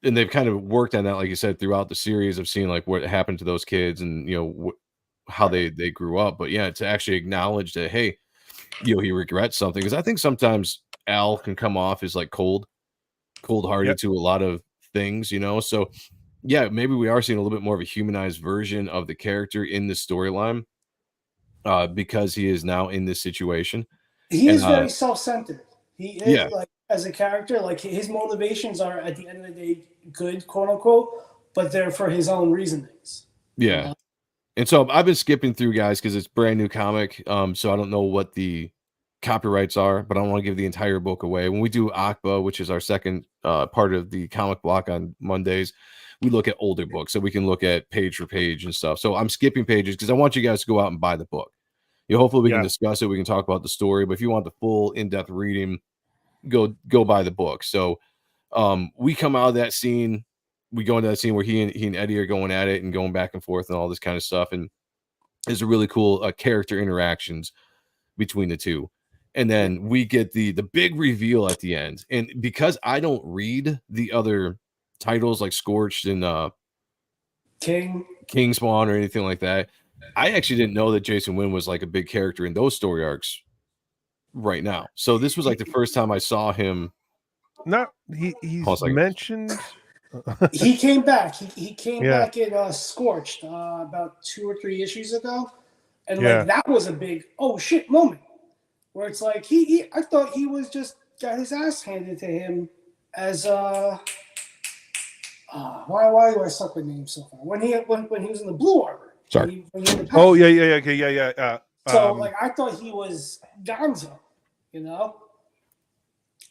and they've kind of worked on that, like you said, throughout the series of seeing like what happened to those kids and, how they grew up. But to actually acknowledge that, hey, he regrets something. Because I think sometimes Al can come off as like cold-hearted to a lot of things, you know. So yeah, maybe we are seeing a little bit more of a humanized version of the character in this storyline, because he is now in this situation. He And is very self-centered. He yeah, is like as a character, like his motivations are at the end of the day good, quote unquote, but they're for his own reasonings. yeah. And so I've been skipping through, guys, because it's brand new comic. So I don't know what the copyrights are, but I don't want to give the entire book away. When we do Akba, which is our second part of the comic block on Mondays, we look at older books, so we can look at page for page and stuff. So I'm skipping pages because I want you guys to go out and buy the book. Hopefully we can discuss it. We can talk about the story, but if you want the full in-depth reading, go buy the book. So we come out of that scene. We go into that scene where he and Eddie are going at it and going back and forth and all this kind of stuff. And there's a really cool character interactions between the two. And then we get the big reveal at the end. And because I don't read the other titles like Scorched and King Spawn or anything like that, I actually didn't know that Jason Wynn was like a big character in those story arcs right now. So this was like the first time I saw him. He's mentioned. He came back. He came back in Scorched about 2 or 3 issues ago, and like that was a big oh shit moment where it's like I thought he was just got his ass handed to him as why do I suck with names so far? When he was in the blue armor. Sorry. Yeah. So like I thought he was Gonzo, you know.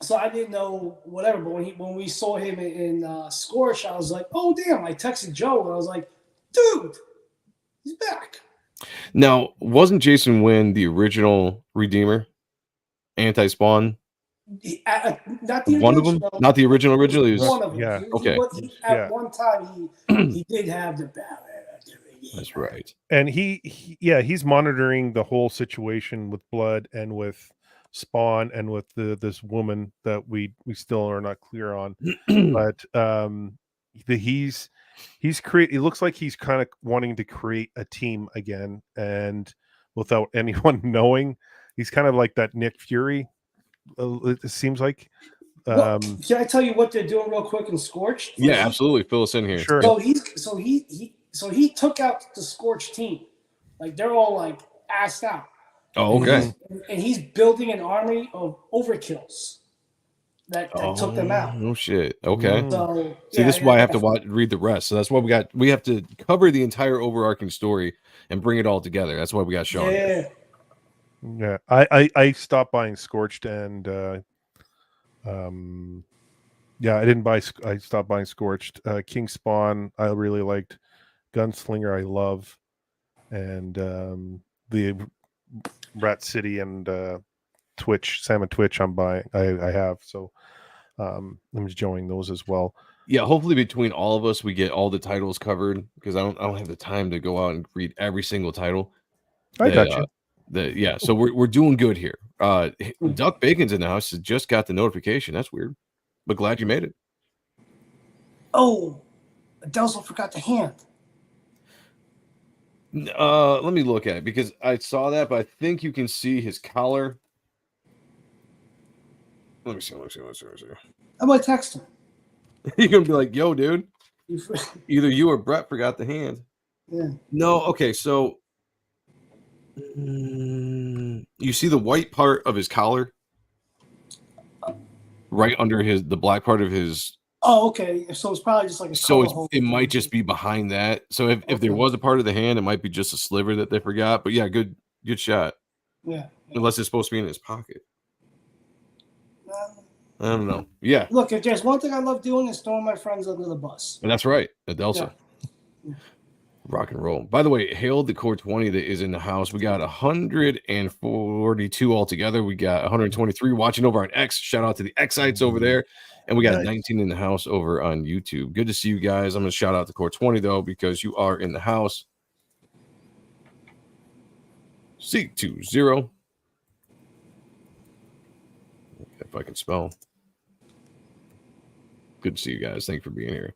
So I didn't know whatever, but when we saw him in Scorch, I was like, oh damn! I texted Joe and I was like, dude, he's back. Now, wasn't Jason Wynn the original Redeemer, Anti-Spawn? Not the one original, of them, not the original. He was, one of them. Yeah. Okay. At one time, he did have the ballot. That's right. And he's monitoring the whole situation with Blood and with Spawn and with this woman that we still are not clear on. But it looks like he's kind of wanting to create a team again, and without anyone knowing, he's kind of like that Nick Fury. It seems like. Can I tell you what they're doing real quick in Scorched? Yeah, absolutely. Fill us in here. Sure. So he took out the Scorched team. Like they're all like assed out. Oh, okay. And he's building an army of overkills that took them out. No shit. Okay. So, see, this is why I have to read the rest. So that's why we have to cover the entire overarching story and bring it all together. That's why we got Sean. Yeah. I stopped buying Scorched and I stopped buying Scorched. King Spawn I really liked. Gunslinger I love, and the Rat City and Sam and Twitch I'm buying. I have, so I'm enjoying those as well. Yeah, hopefully between all of us we get all the titles covered, because I don't have the time to go out and read every single title. I got you. So we're doing good here. Duck Bacon's in the house. Just got the notification. That's weird, but glad you made it. Oh, Adelzo forgot the hand. Let me look at it, because I saw that, but I think you can see his collar. Let me see. I'm gonna text him. You're gonna be like, yo, dude, either you or Brett forgot the hand. Yeah. No, okay, so you see the white part of his collar right under the black part of his. Oh, okay. So it's probably just like a it might just be behind that. So if there was a part of the hand, it might be just a sliver that they forgot. But yeah, good shot. Yeah. Unless it's supposed to be in his pocket. I don't know. Yeah. Look, if there's one thing I love doing is throwing my friends under the bus. And that's right. Adelsa. Yeah. Rock and roll. By the way, hail the Core 20 that is in the house. We got 142 altogether. We got 123 watching over on X. Shout out to the Xites over there. And we got 19 in the house over on YouTube. Good to see you guys. I'm going to shout out the Core 20, though, because you are in the house. C20. If I can spell. Good to see you guys. Thank you for being here.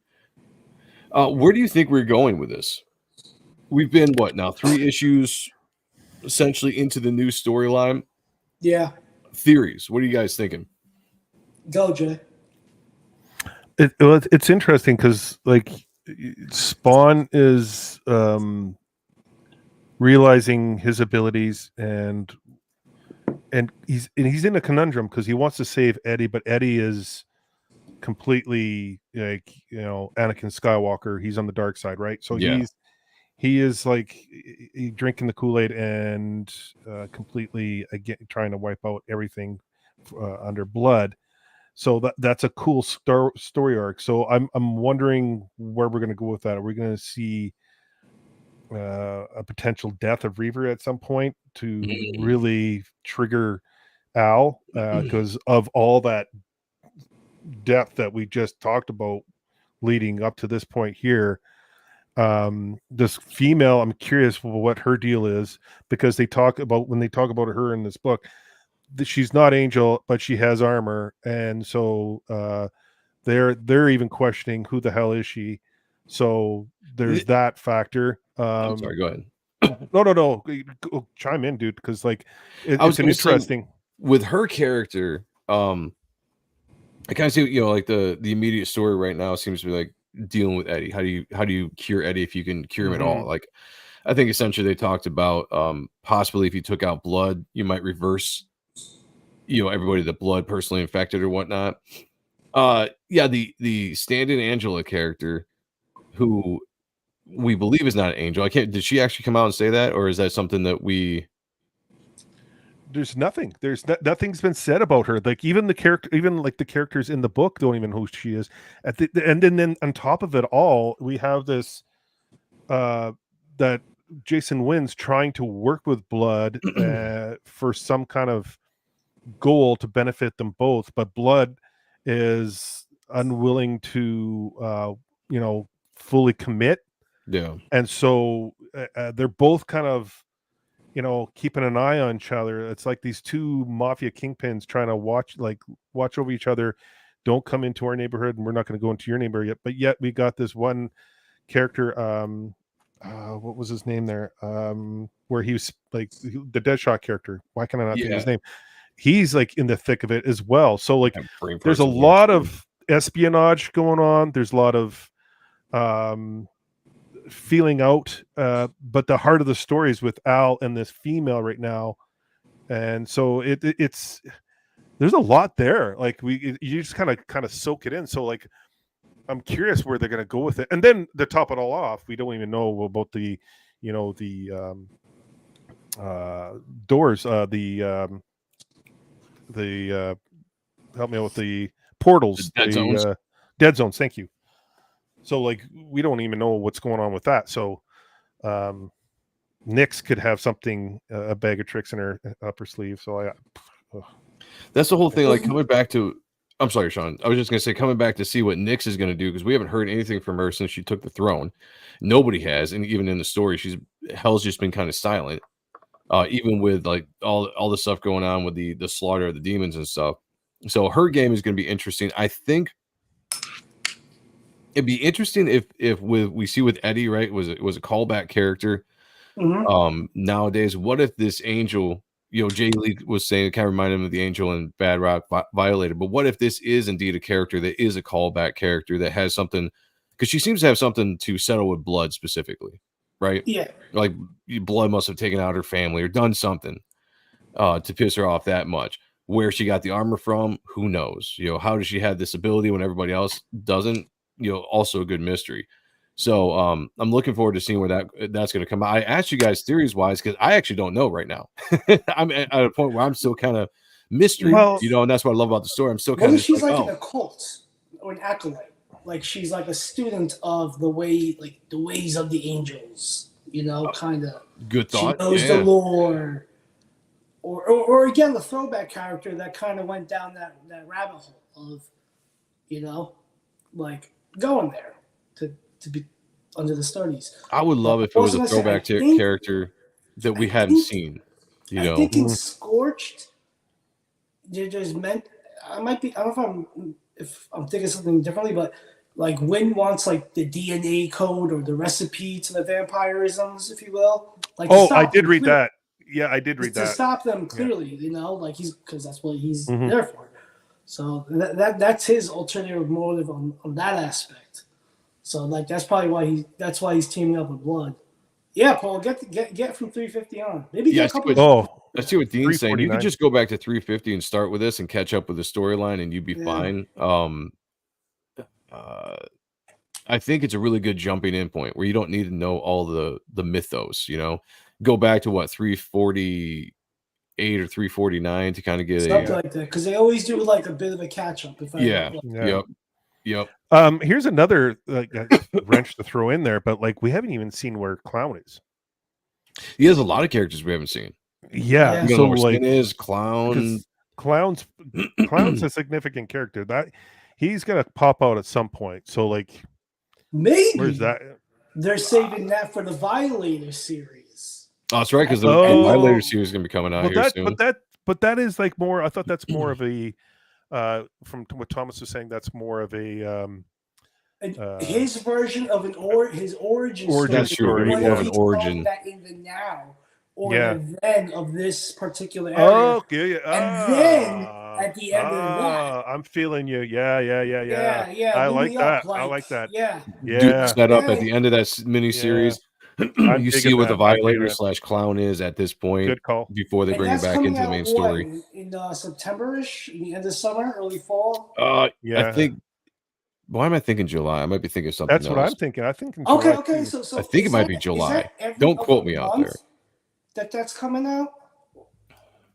Where do you think we're going with this? We've been, what, now 3 issues essentially into the new storyline? Yeah. Theories. What are you guys thinking? Go, Jay. It's interesting because like Spawn is realizing his abilities and he's in a conundrum because he wants to save Eddie, but Eddie is completely like Anakin Skywalker. He's on the dark side, right? So Yeah. he is like drinking the Kool-Aid and completely again trying to wipe out everything under blood. So that's a cool story arc. So I'm wondering where we're going to go with that. Are we going to see a potential death of Reaver at some point to really trigger Al because of all that depth that we just talked about leading up to this point here? This female, I'm curious what her deal is because when they talk about her in this book, that she's not Angel, but she has armor, and so they're even questioning who the hell is she. So there's that factor. I'm sorry, go ahead. No. Go, chime in, dude, because like I was it's an interesting with her character. I kind of see, like the immediate story right now seems to be like dealing with Eddie. How do you cure Eddie if you can cure him at all? Like, I think essentially they talked about possibly if you took out blood, you might reverse, everybody that blood personally infected or whatnot. Yeah, the stand-in Angela character, who we believe is not an angel. Did she actually come out and say that, or is that something that we? There's nothing. Nothing's been said about her. Like even the character, even like the characters in the book don't even know who she is. And then on top of it all, we have this that Jason Wynn's trying to work with Blood for some kind of goal to benefit them both, but Blood is unwilling to fully commit. Yeah. And so they're both kind of keeping an eye on each other. It's like these two mafia kingpins trying to watch over each other. Don't come into our neighborhood, and we're not going to go into your neighborhood yet. But yet we got this one character. What was his name there? Where he was like the Deadshot character. Why can I not think of his name? He's like in the thick of it as well. So like, there's a lot of espionage going on. There's a lot of feeling out, but the heart of the story is with Al and this female right now, and so it's there's a lot there. Like you just kind of soak it in. So like I'm curious where they're going to go with it. And then to top it all off, we don't even know about the doors, the help me out with the portals, The dead zones. Dead zones. Thank you. So like we don't even know what's going on with that. So Nyx could have something, a bag of tricks in her upper sleeve. So that's the whole thing. Like coming back to, I'm sorry, Sean. I was just gonna say coming back to see what Nyx is gonna do because we haven't heard anything from her since she took the throne. Nobody has, and even in the story, Hell's just been kind of silent. Even with like all the stuff going on with the slaughter of the demons and stuff. So her game is gonna be interesting. I think it'd be interesting if we see with Eddie, right, was a callback character. Nowadays, what if this angel, Jay Lee was saying, it kind of reminded him of the angel in Bad Rock Violator, but what if this is indeed a character that is a callback character that has something, because she seems to have something to settle with Blood specifically, right? Yeah. Like Blood must have taken out her family or done something to piss her off that much. Where she got the armor from, who knows? How does she have this ability when everybody else doesn't? Also a good mystery. So I'm looking forward to seeing where that's going to come out. I asked you guys theories wise because I actually don't know right now. I'm at a point where I'm still kind of mystery, and that's what I love about the story. I'm still kind of she's like an occult or an acolyte, like she's like a student of the ways of the angels, kind of. Good thought. She knows the lore, or again the throwback character that kind of went down that rabbit hole of, like going there to be under the studies. I would love if it was a throwback character that we hadn't seen. I think in Scorched, there's meant. I might be. I don't know if I'm thinking something differently, but like Wynn wants like the DNA code or the recipe to the vampirisms, if you will. Like I did read that. Yeah, I did read that to stop them clearly. Like because that's what he's there for. So that's his alternative motive on that aspect. So like that's probably why he's teaming up with Blood. Yeah, Paul, get from 350 on. Maybe Yeah, get a couple. I see what Dean's saying. You could 349. just go back to 350 and start with this and catch up with the storyline, and you'd be Yeah. fine. Uh, I think it's a really good jumping in point where you don't need to know all the mythos. You know, go back to what 348 or 349 to kind of get Something a like that, because they always do like a bit of a catch up. If I yeah, Yeah. yep. Here's another wrench to throw in there, but like we haven't even seen where Clown is. He has a lot of characters we haven't seen. Yeah, You so know where like Skin is Clown. because Clown's a significant character that he's gonna pop out at some point. So like, maybe where's that? they're saving that for the Violator series. Oh, that's right, because the Oh. Violator series is gonna be coming out here soon. But that is like more. I thought that's more of a from what Thomas was saying. That's more of a His version of his origin story. That's true. story, More Whether of an he's origin. telling that in the now or Yeah. the then of this particular area. Oh, yeah. And then at the end of that, I'm feeling you. Yeah. yeah, I loop like me that. up, I like that. Yeah, Yeah. Set up at the end of that mini series. I'm You see digging what the that. I'm digging Violator that. / Clown is at this point Good call. before they and bring it that's back coming into the out, main what, story. in September-ish, the end of summer, early fall. Yeah. I think. Why am I thinking July? I might be thinking something That's else. what I'm thinking. I think in Okay, July, okay. too. So I think it is might that- be is July. that every Don't quote other me out month there. that's coming out,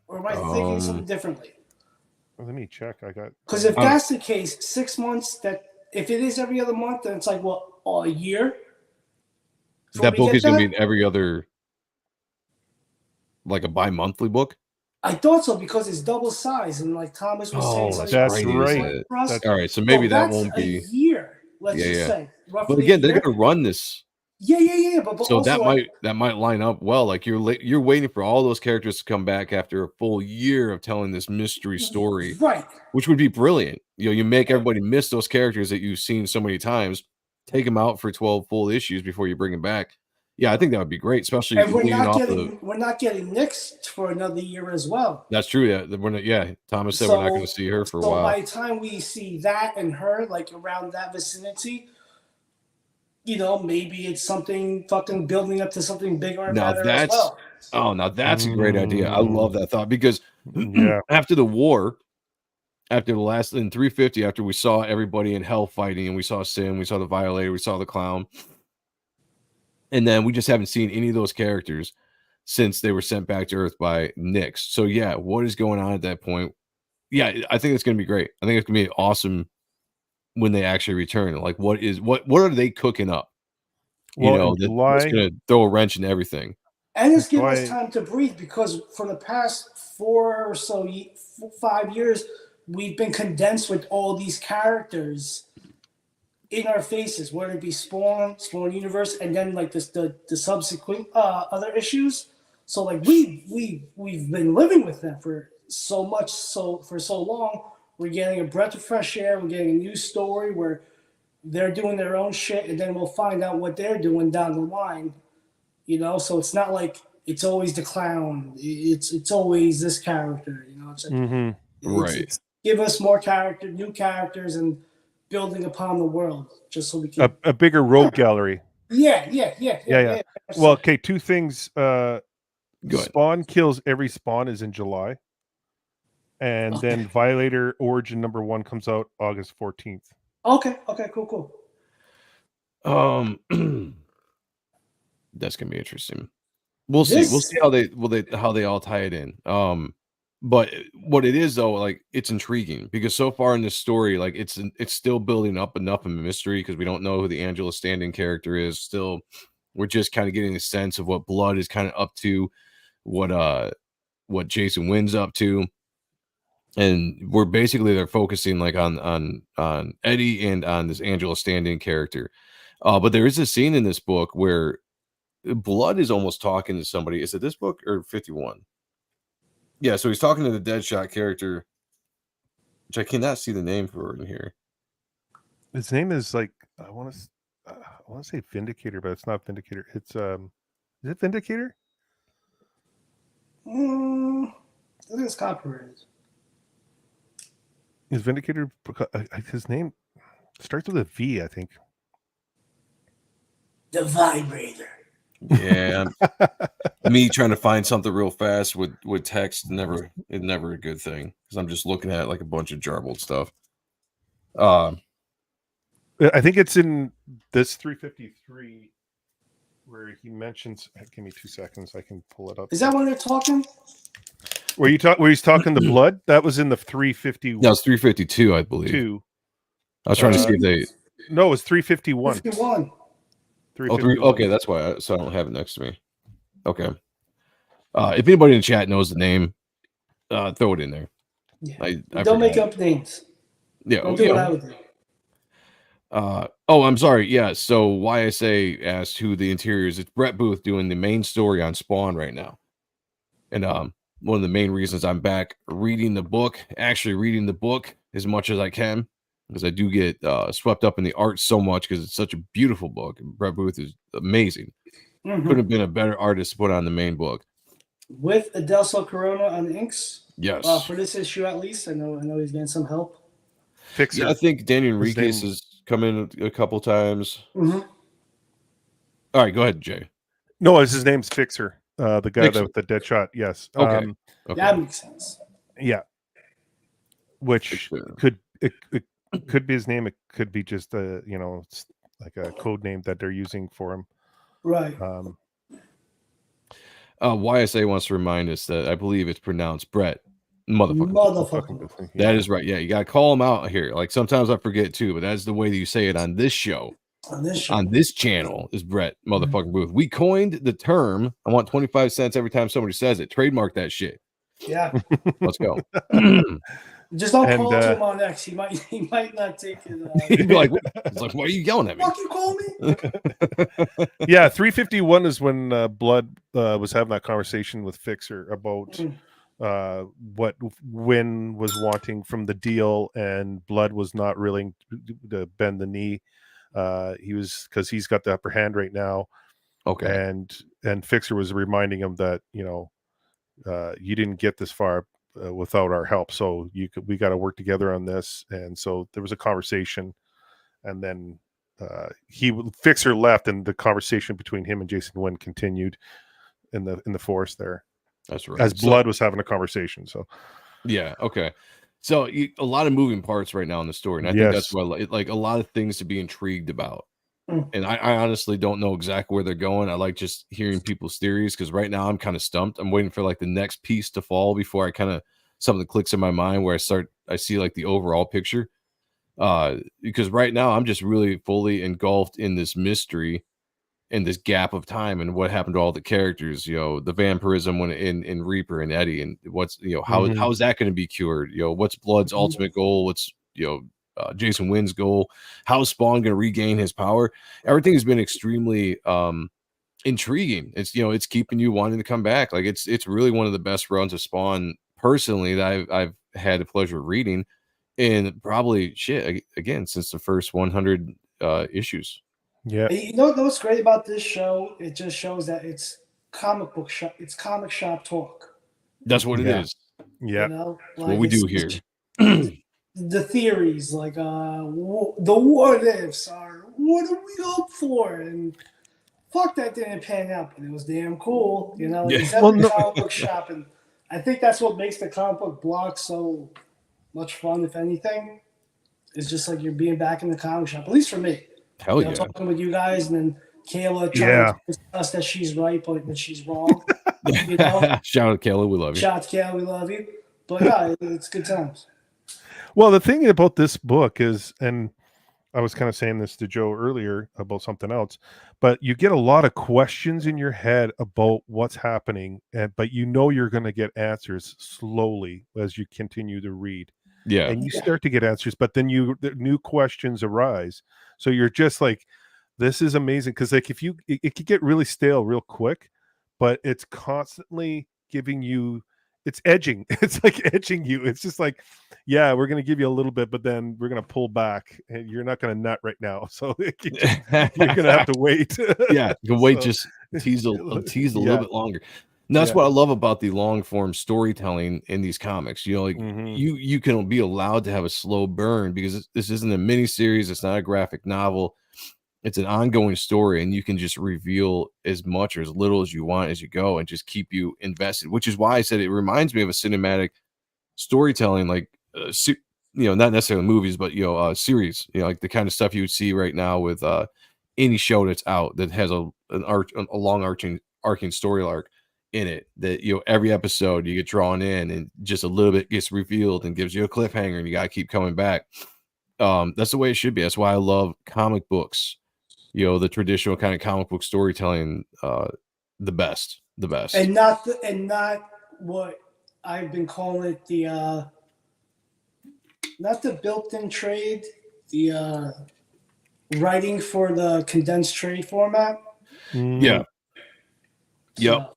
or am I thinking something differently? Let me check. I got Because if that's the case, 6 months. That if it is every other month, then it's like what, a year. before That we book get is going to that? be every other, like a bi-monthly book. I thought so because it's double size, and like Thomas was saying, something that's about right. it for us. That's- All right, so maybe that that's won't a be. year. Let's Yeah, just yeah. say roughly. But again, a they're year. going to run this, Yeah. But so also, that might line up well. Like you're waiting for all those characters to come back after a full year of telling this mystery story, right? which would be brilliant. You know, you make everybody miss those characters that you've seen so many times. Take them out for 12 full issues before you bring them back. Yeah, I think that would be great, especially And we're leading not off getting Nyx for another year as well. That's true. Yeah, Thomas said we're not going to see her for a So while. by the time we see that and her, like around that vicinity, maybe it's something fucking building up to something bigger and better as well. Now that's a great idea. I love that thought because Yeah. after the war, after the last in 350, after we saw everybody in hell fighting, and we saw Sin, we saw the Violator, we saw the Clown, and then we just haven't seen any of those characters since they were sent back to Earth by Nyx. So yeah, what is going on at that point? Yeah, I think it's going to be great. I think it's going to be awesome when they actually return. Like, what are they cooking up? Well, That's going to throw a wrench in everything. And it's giving us time to breathe because for the past 5 years, we've been condensed with all these characters in our faces, whether it be Spawn Universe, and then like the subsequent other issues. So like we've been living with them for so long. We're getting a breath of fresh air. We're getting a new story where they're doing their own shit, and then we'll find out what they're doing down the line. So it's not like it's always the Clown. It's always this character. It's like, right. It's give us more new characters, and building upon the world, just so we can a bigger rogue gallery. Yeah. Well, okay, two things. Go ahead. Spawn kills every Spawn is in July, and then Violator Origin #1 comes out August 14th. Okay, cool. That's gonna be interesting. We'll see. We'll see how they all tie it in. But what it is though, like it's intriguing because so far in this story, like it's still building up enough of a mystery because we don't know who the Angela Standing character is. Still, we're just kind of getting a sense of what Blood is kind of up to, what Jason Wynn's up to, and they're focusing like on Eddie and on this Angela Standing character. But there is a scene in this book where Blood is almost talking to somebody. Is it this book or 51? Yeah, so he's talking to the Deadshot character, which I cannot see the name for in here. His name is like I want to say Vindicator, but it's not Vindicator. It's is it Vindicator? I think it's copyrighted. Is Vindicator his name starts with a V, I think. The Vibrator. Yeah. Me trying to find something real fast with text is never a good thing because I'm just looking at like a bunch of jarbled stuff. I think it's in this 353 where he mentions. Give me 2 seconds. I can pull it up. Is that when they're talking? Where he's talking the blood? That was in the 350. No, it's 352, I believe. I was trying to see if they. No, it's 351. 51. Oh, okay, that's why. So I don't have it next to me. Okay. If anybody in the chat knows the name, throw it in there. Yeah. I Don't make forgot. up names. Yeah. Don't do what I would do. Oh, I'm sorry. Yeah. So YSA asked who the interior is. It's Brett Booth doing the main story on Spawn right now. And one of the main reasons I'm back reading the book as much as I can, because I do get swept up in the art so much because it's such a beautiful book. And Brett Booth is amazing. Couldn't have been a better artist to put on the main book. With Adelso Corona on the inks. Yes. For this issue at least. I know he's getting some help. Fixer. Yeah, I think Daniel Enriquez has come in a couple times. Mm-hmm. All right, go ahead, Jay. No, his name's Fixer. The guy Fixer. with the dead shot. Yes. Okay. That makes sense. Yeah. Which could be his name. It could be just it's like a code name that they're using for him. Right. YSA wants to remind us that I believe it's pronounced Brett Motherfucker. That is right. Yeah, you gotta call him out here. Like sometimes I forget too, but that's the way that you say it on this show. On this channel is Brett motherfucking Booth. We coined the term. I want 25 cents every time somebody says it. Trademark that shit. Yeah. Let's go. Just don't call him on X. He might not take it. He'd be like, why are you yelling at me? Fuck you call me? Yeah, 351 is when Blood was having that conversation with Fixer about what Wynn was wanting from the deal, and Blood was not willing to bend the knee. He was, because he's got the upper hand right now. Okay. And Fixer was reminding him that you didn't get this far without our help, so we got to work together on this. And so there was a conversation, and then Fixer left, and the conversation between him and Jason Wynn continued in the forest there. That's right. As Blood was having a conversation. So yeah, okay. So a lot of moving parts right now in the story, and I think that's what like a lot of things to be intrigued about. And I honestly don't know exactly where they're going. I like just hearing people's theories, because right now I'm kind of stumped. I'm waiting for like the next piece to fall before I kind of something clicks in my mind where I see like the overall picture. Because right now I'm just really fully engulfed in this mystery and this gap of time and what happened to all the characters, the vampirism when in Reaper and Eddie, and what's how is that going to be cured? What's Blood's ultimate goal? What's Jason Wynn's goal? How is Spawn going to regain his power? Everything has been extremely intriguing. It's keeping you wanting to come back. Like it's really one of the best runs of Spawn personally that I've had the pleasure of reading, and probably again since the first 100 issues. Yeah. You know what's great about this show? It just shows that it's comic book shop. It's comic shop talk. That's what it is. Yeah. What we do here. The theories, like the what ifs, are what are we up for? And fuck, that didn't pan out, but it was damn cool. It's comic book shop, and I think that's what makes the comic book block so much fun. If anything, it's just like you're being back in the comic shop. At least for me. Hell yeah. Talking with you guys, and then Kayla trying to discuss that she's right, but that she's wrong. Shout out Kayla, we love you. Shout out Kayla, we love you. But yeah, it's good times. Well, the thing about this book is, and I was kind of saying this to Joe earlier about something else, but you get a lot of questions in your head about what's happening, but you're going to get answers slowly as you continue to read. Yeah. And you start to get answers, but then the new questions arise. So you're just like, this is amazing. Because like it could get really stale real quick, but it's constantly giving you, it's edging. It's like edging you. It's just like, yeah, we're going to give you a little bit, but then we're going to pull back, and you're not going to nut right now. So you're going to have to wait. Yeah, you can wait, just tease a little bit longer. And that's Yeah. what I love about the long form storytelling in these comics. You know, like Mhm. you can be allowed to have a slow burn because this isn't a mini series. It's not a graphic novel. It's an ongoing story, and you can just reveal as much or as little as you want as you go, and just keep you invested. Which is why I said it reminds me of a cinematic storytelling, like not necessarily movies, but series. You know, like the kind of stuff you would see right now with any show that's out that has a long arcing story arc in it. That every episode you get drawn in, and just a little bit gets revealed and gives you a cliffhanger, and you got to keep coming back. That's the way it should be. That's why I love comic books. The traditional kind of comic book storytelling, the best. And not what I've been calling it, the not the built-in trade, the writing for the condensed trade format. Yeah. Yep. So,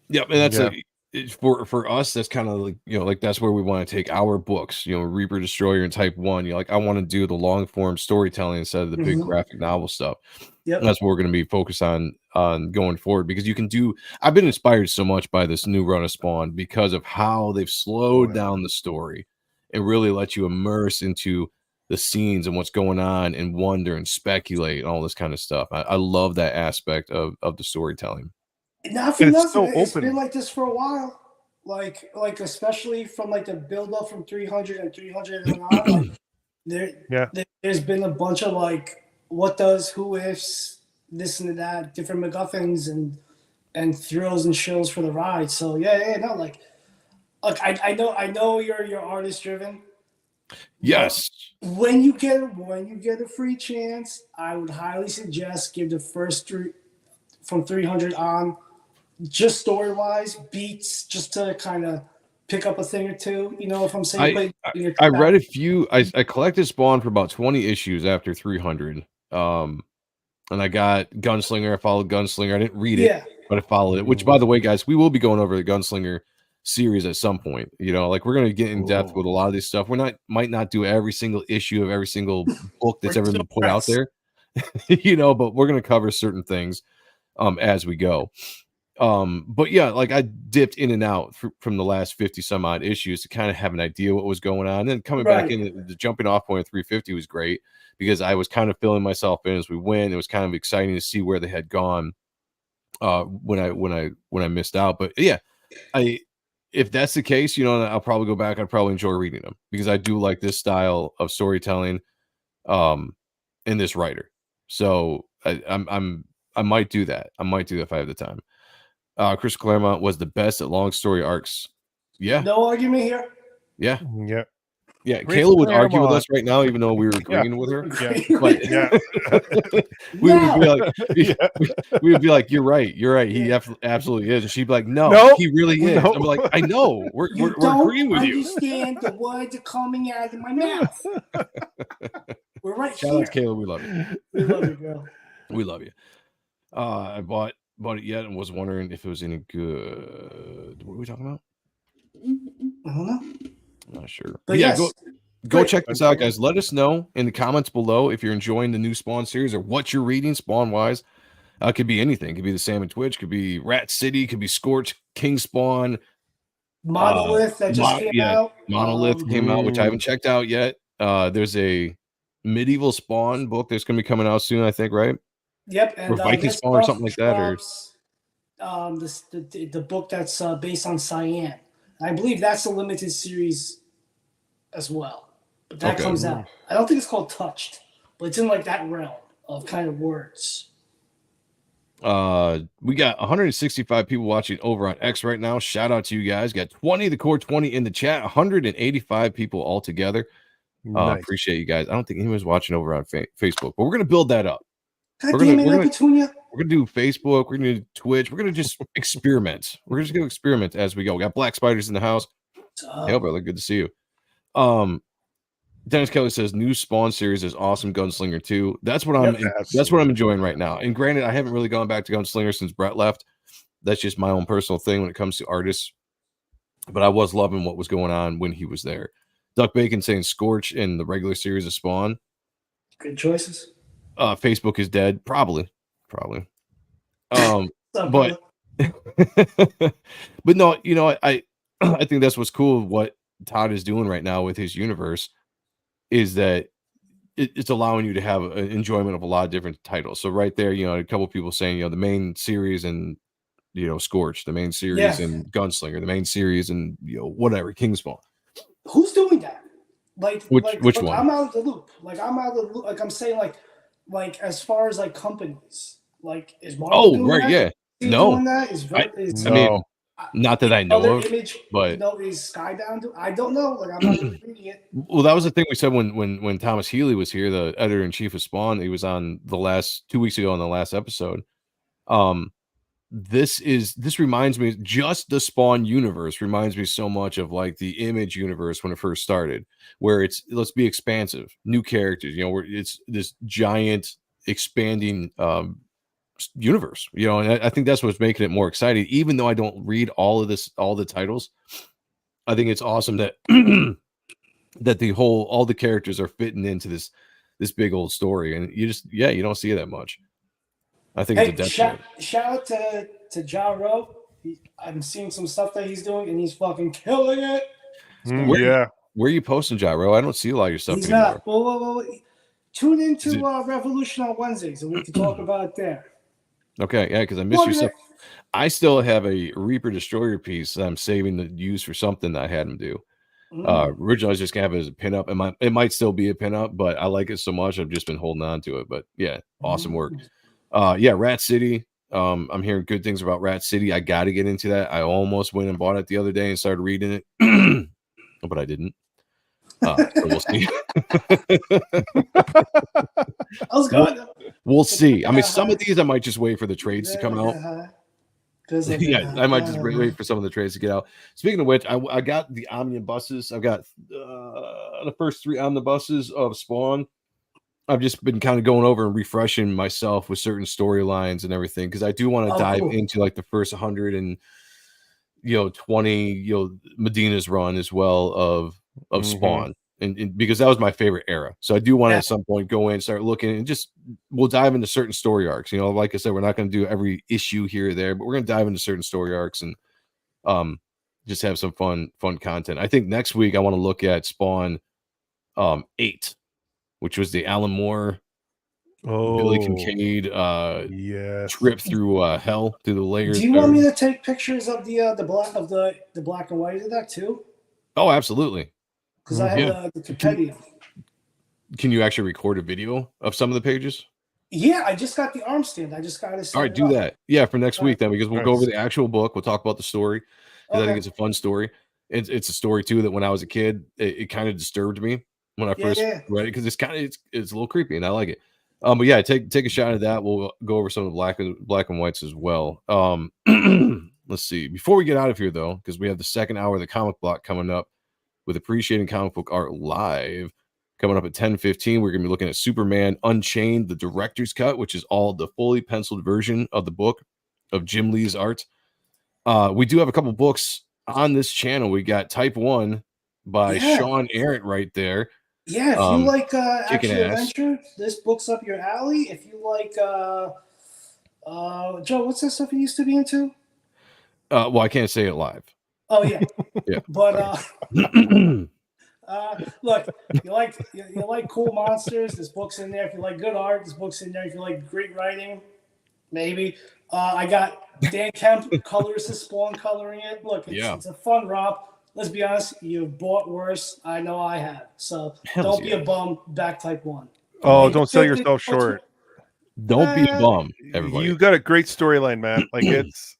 Yep. And that's Yeah. for us, that's kind of like that's where we want to take our books, Reaper Destroyer and Type 1. I want to do the long form storytelling instead of the big graphic novel stuff. yep. And that's what we're going to be focused on going forward, because I've been inspired so much by this new run of Spawn because of how they've slowed down the story and really let you immerse into the scenes and what's going on and wonder and speculate and all this kind of stuff. I love that aspect of the storytelling. Not for And it's nothing. so It's open. been like this for a while. Like especially from like the build up from 300 and 300 and on. Like there's been a bunch of like what does, who ifs, this and that, different MacGuffins and thrills and chills for the ride. So no, like look, I know you're artist driven. Yes. When you get a free chance, I would highly suggest give the first three from 300 on, just story wise, beats, just to kind of pick up a thing or two. If I'm saying, I read a few. I collected Spawn for about 20 issues after 300. And I got Gunslinger. I followed Gunslinger. I didn't read it, but I followed it. Which, by the way, guys, we will be going over the Gunslinger series at some point. Like we're going to get in depth with a lot of this stuff. Might not do every single issue of every single book that's ever been put out there, but we're going to cover certain things as we go. But yeah, like I dipped in and out from the last 50 some odd issues to kind of have an idea what was going on. And then coming back in, the jumping off point of 350 was great because I was kind of filling myself in as we went. It was kind of exciting to see where they had gone when I missed out. But yeah, if that's the case, I'll probably go back. I'd probably enjoy reading them because I do like this style of storytelling in this writer. So I might do that. I might do that if I have the time. Chris Claremont was the best at long story arcs. Yeah. No argument here. Yeah. Yeah. Yeah. Chris Kayla would argue with Claremont. us right now, even though we were agreeing with her. Yeah. But Yeah. we would be like, you're right. He absolutely is. And she'd be like, no, he really is. No. I'm like, I know. We're agreeing with you. Understand the words are coming out of my mouth. We're right Shout here. out to Kayla. We love you. We love you, girl. We love you. I bought it yet and was wondering if it was any good. What are we talking about? I don't know. I'm not sure. But yeah, yes. go check this out, guys. Let us know in the comments below if you're enjoying the new Spawn series or what you're reading Spawn wise. Could be anything. Could be the Salmon Twitch. Could be Rat City. Could be Scorch, King Spawn, Monolith that just came out. Monolith came out, which I haven't checked out yet. There's a medieval Spawn book that's going to be coming out soon, I think, right? Yep, and or Viking Spawn or something like that, or the book that's based on Cyan. I believe that's a limited series as well. But that comes out. I don't think it's called Touched, but it's in like that realm of kind of words. We got 165 people watching over on X right now. Shout out to you guys. Got 20, the core 20 in the chat, 185 people all together. Nice. Appreciate you guys. I don't think anyone's watching over on Facebook, but we're gonna build that up. God damn it, Petunia. We're gonna do Facebook, we're gonna do Twitch, we're gonna just experiment. We're just gonna experiment as we go. We got Black Spiders in the house. Hey, brother, good to see you. Dennis Kelly says new Spawn series is awesome. Gunslinger 2. That's what I'm enjoying right now. And granted, I haven't really gone back to Gunslinger since Brett left. That's just my own personal thing when it comes to artists. But I was loving what was going on when he was there. Duck Bacon saying Scorch in the regular series of Spawn. Good choices. Facebook is dead. Probably. But But no, I I think that's what's cool. What Todd is doing right now with his universe is that it's allowing you to have an enjoyment of a lot of different titles. So right there, a couple people saying, the main series and Scorch, the main series Yes. and Gunslinger, the main series and whatever Kingspawn. Who's doing that? Which look, one? I'm out of the loop. Like I'm out of the loop. Like I'm saying, like as far as like companies, like is Marvel Oh, doing right, that? yeah. Is No, doing that? I mean, No. not that I know other of, image? but Is Skybound? I don't know. Like I'm not really reading it. well, that was the thing we said when Thomas Healy was here, the editor in chief of Spawn. He was on the last 2 weeks ago on the last episode. This reminds me, just the Spawn universe reminds me so much of like the Image universe when it first started, where it's, let's be expansive, new characters, where it's this giant expanding universe, and I think that's what's making it more exciting. Even though I don't read all the titles, I think it's awesome that that all the characters are fitting into this big old story, and you don't see it that much. I think it's a Hey, detriment. shout out to Ja Rule. I'm seeing some stuff that he's doing, and he's fucking killing it. Yeah. Where are you posting, Gyro? I don't see a lot of your stuff He's anymore. not. Well, tune into Revolution on Wednesdays, and we can talk about it there. Okay, yeah, because I missed your stuff. I still have a Reaper Destroyer piece that I'm saving to use for something that I had him do. Originally, I was just gonna have it as a pinup. It might still be a pinup, but I like it so much I've just been holding on to it. But yeah, awesome work. Yeah, Rat City. I'm hearing good things about Rat City. I got to get into that. I almost went and bought it the other day and started reading it, but I didn't. So we'll see. I was good. We'll see. I mean, some of these I might just wait for the trades to come out. Yeah, I might just wait for some of the trades to get out. Speaking of which, I got the omnibuses. I've got the first 3 omnibuses of Spawn. I've just been kind of going over and refreshing myself with certain storylines and everything because I do want to dive into like the first 100 and 20 Medina's run as well of Spawn. And because that was my favorite era. So I do want to at some point go in, start looking, and just we'll dive into certain story arcs. Like I said, we're not going to do every issue here or there, but we're going to dive into certain story arcs and just have some fun content. I think next week I want to look at Spawn 8, which was the Alan Moore, Billy Kincaid trip through hell, through the layers. Do you want me to take pictures of the black and white of that too? Oh, absolutely. Because I have the compendium. Can you actually record a video of some of the pages? Yeah, I just got the arm stand. I just got to. All right, do that. Yeah, for next week then, because we'll go over the actual book. We'll talk about the story because I think it's a fun story. It's a story too that when I was a kid, it kind of disturbed me when I first read it because it's a little creepy and I like it. But yeah, take a shot at that. We'll go over some of the black and whites as well. Let's see. Before we get out of here though, because we have the second hour of the comic block coming up with Appreciating Comic Book Art Live coming up at 10:15. We're gonna be looking at Superman Unchained, the director's cut, which is all the fully penciled version of the book of Jim Lee's art. We do have a couple books on this channel. We got Type 1 by Sean Ahrendt right there. Yeah, if you like action adventure, this book's up your alley. If you like Joe, what's that stuff you used to be into? Well, I can't say it live. Oh yeah. Yeah. But look, you like cool monsters, this book's in there. If you like good art, this book's in there. If you like great writing, maybe. I got Dan Kemp colors the Spawn coloring it. Look, it's a fun romp. Let's be honest, you've bought worse. I know I have. So don't be a bum. Back Type 1. Oh, don't sell yourself short. Don't be a bum, everybody. You got a great storyline, man. Like it's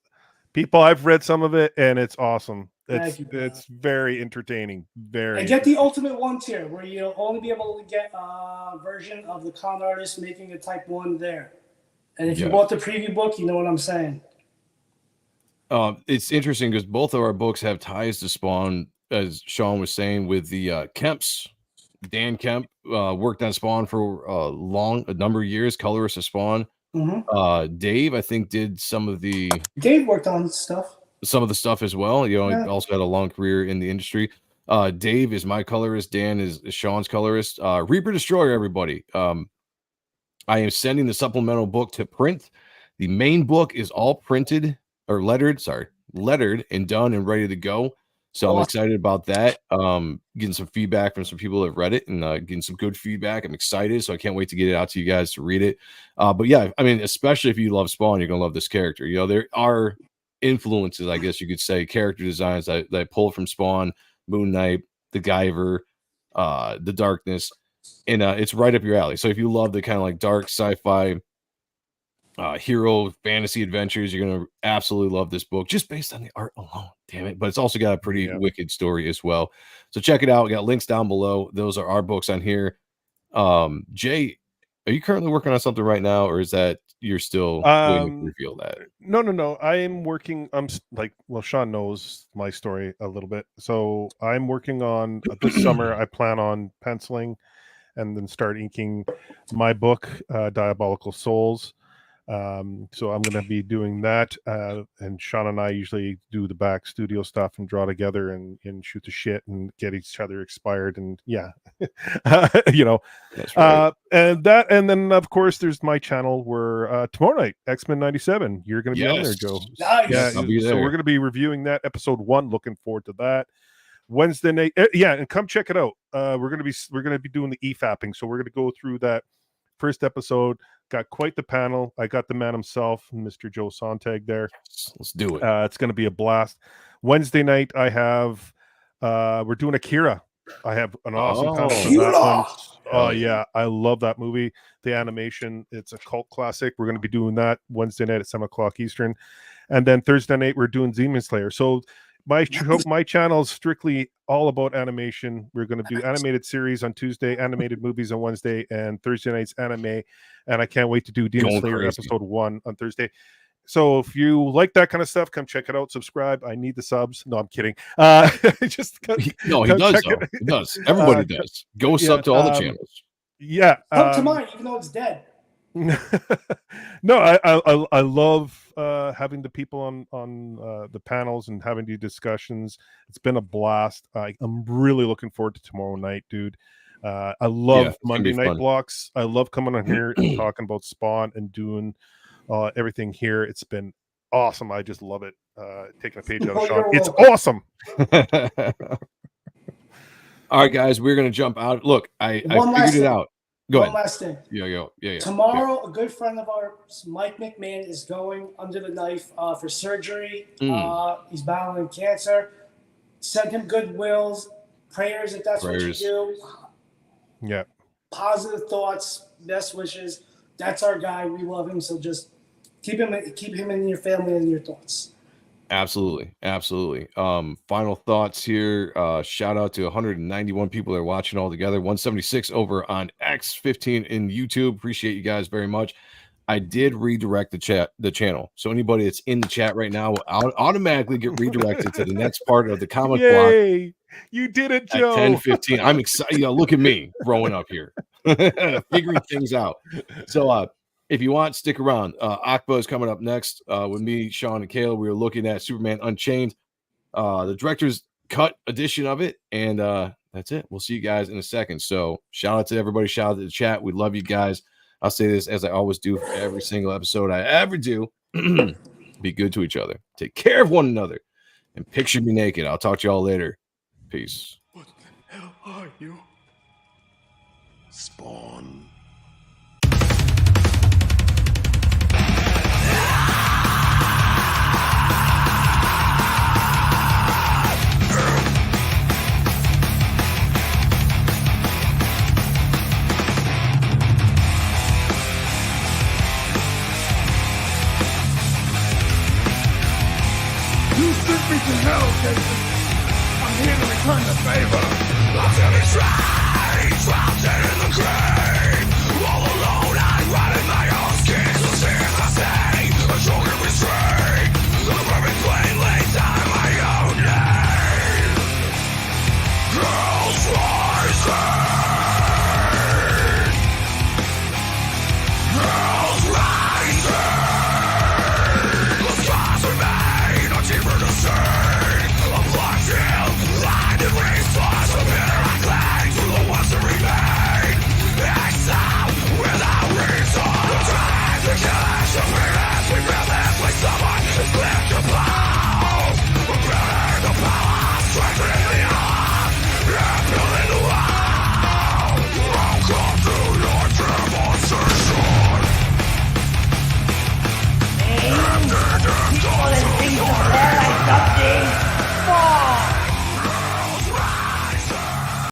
people. I've read some of it, and it's awesome. It's very entertaining. Very. And get the Ultimate 1 tier, where you'll only be able to get a version of the con artist making a Type 1 there. And if you bought the preview book, you know what I'm saying. It's interesting because both of our books have ties to Spawn, as Sean was saying, with the Kemps. Dan Kemp worked on Spawn for a number of years, colorist of Spawn. Dave, I think, did Dave worked on some of the stuff as well. He also had a long career in the industry. Dave is my colorist. Dan is Sean's colorist. Reaper Destroyer, everybody. I am sending the supplemental book to print. The main book is all printed or lettered and done and ready to go. So I'm excited about that. Getting some feedback from some people that have read it and getting some good feedback. I'm excited, so I can't wait to get it out to you guys to read it. But yeah, I mean, especially if you love Spawn, you're gonna love this character. You know, there are influences, I guess you could say, character designs that I pulled from Spawn, Moon Knight, the Guyver, the Darkness, and it's right up your alley. So if you love the kind of like dark sci-fi hero fantasy adventures, you're gonna absolutely love this book just based on the art alone. Damn it. But it's also got a pretty wicked story as well, so check it out. We got links down below. Those are our books on here. Jay, are you currently working on something right now, or is that you're still waiting to reveal that? No, I am working. Sean knows my story a little bit, so I'm working on this summer. I plan on penciling and then start inking my book, Diabolical Souls. So I'm going to be doing that, and Sean and I usually do the back studio stuff and draw together and shoot the shit and get each other expired, and That's right. and then of course there's my channel where tomorrow night X-Men 97 you're going to be on there, Joe. Nice. Yeah, I'll be there. So we're going to be reviewing that episode 1. Looking forward to that. Wednesday night, and come check it out. We're going to be doing the e-fapping, so we're going to go through that first episode. Got quite the panel. I got the man himself, Mr. Joe Sonntag there. Let's do it. It's going to be a blast. Wednesday night, I have we're doing Akira. I have an awesome panel for that one. Oh yeah, I love that movie. The animation, it's a cult classic. We're going to be doing that Wednesday night at 7:00 Eastern, and then Thursday night we're doing Demon Slayer. So my channel is strictly all about animation. We're going to do animated series on Tuesday, animated movies on Wednesday, and Thursday night's anime. And I can't wait to do Demon Slayer episode 1 on Thursday. So if you like that kind of stuff, come check it out. Subscribe. I need the subs. No, I'm kidding. He does. He does. Everybody does. Go sub to all the channels. Yeah. Come to mine, even though it's dead. No, I love having the people on the panels and having the discussions. It's been a blast. I'm really looking forward to tomorrow night, dude. I love Monday night blocks. I love coming on here and talking about Spawn and doing everything here. It's been awesome. I just love it. Taking a page out of Sean. It's awesome. All right, guys, we're gonna jump out. Look, I figured it out. Go ahead. One last thing. Yeah. Tomorrow, a good friend of ours, Mike McMahon, is going under the knife for surgery. He's battling cancer. Send him good wills, prayers if that's what you do. Yeah. Positive thoughts, best wishes. That's our guy. We love him. So just keep him in your family and your thoughts. Absolutely. Final thoughts here. Shout out to 191 people that are watching all together. 176 over on X, 15 in YouTube. Appreciate you guys very much. I did redirect the channel, so anybody that's in the chat right now will automatically get redirected to the next part of the comic block. You did it, Joe. At 10:15. I'm excited. Look at me growing up here, figuring things out. So if you want, stick around. Akba is coming up next with me, Sean, and Kayla. We were looking at Superman Unchained, the director's cut edition of it, and that's it. We'll see you guys in a second. So shout out to everybody. Shout out to the chat. We love you guys. I'll say this as I always do for every single episode I ever do. Be good to each other. Take care of one another. And picture me naked. I'll talk to y'all later. Peace. What the hell are you? Spawn. You sent me to hell, Jason. I'm here to return the favor. I'm feeling strange, trapped in the grave. All alone, I rot in my own skin. So since I say, a choker restraint, the perfect flame lays down my own name. Girls rising. Girls rising. The stars remain, a deeper to see. A black field, blinded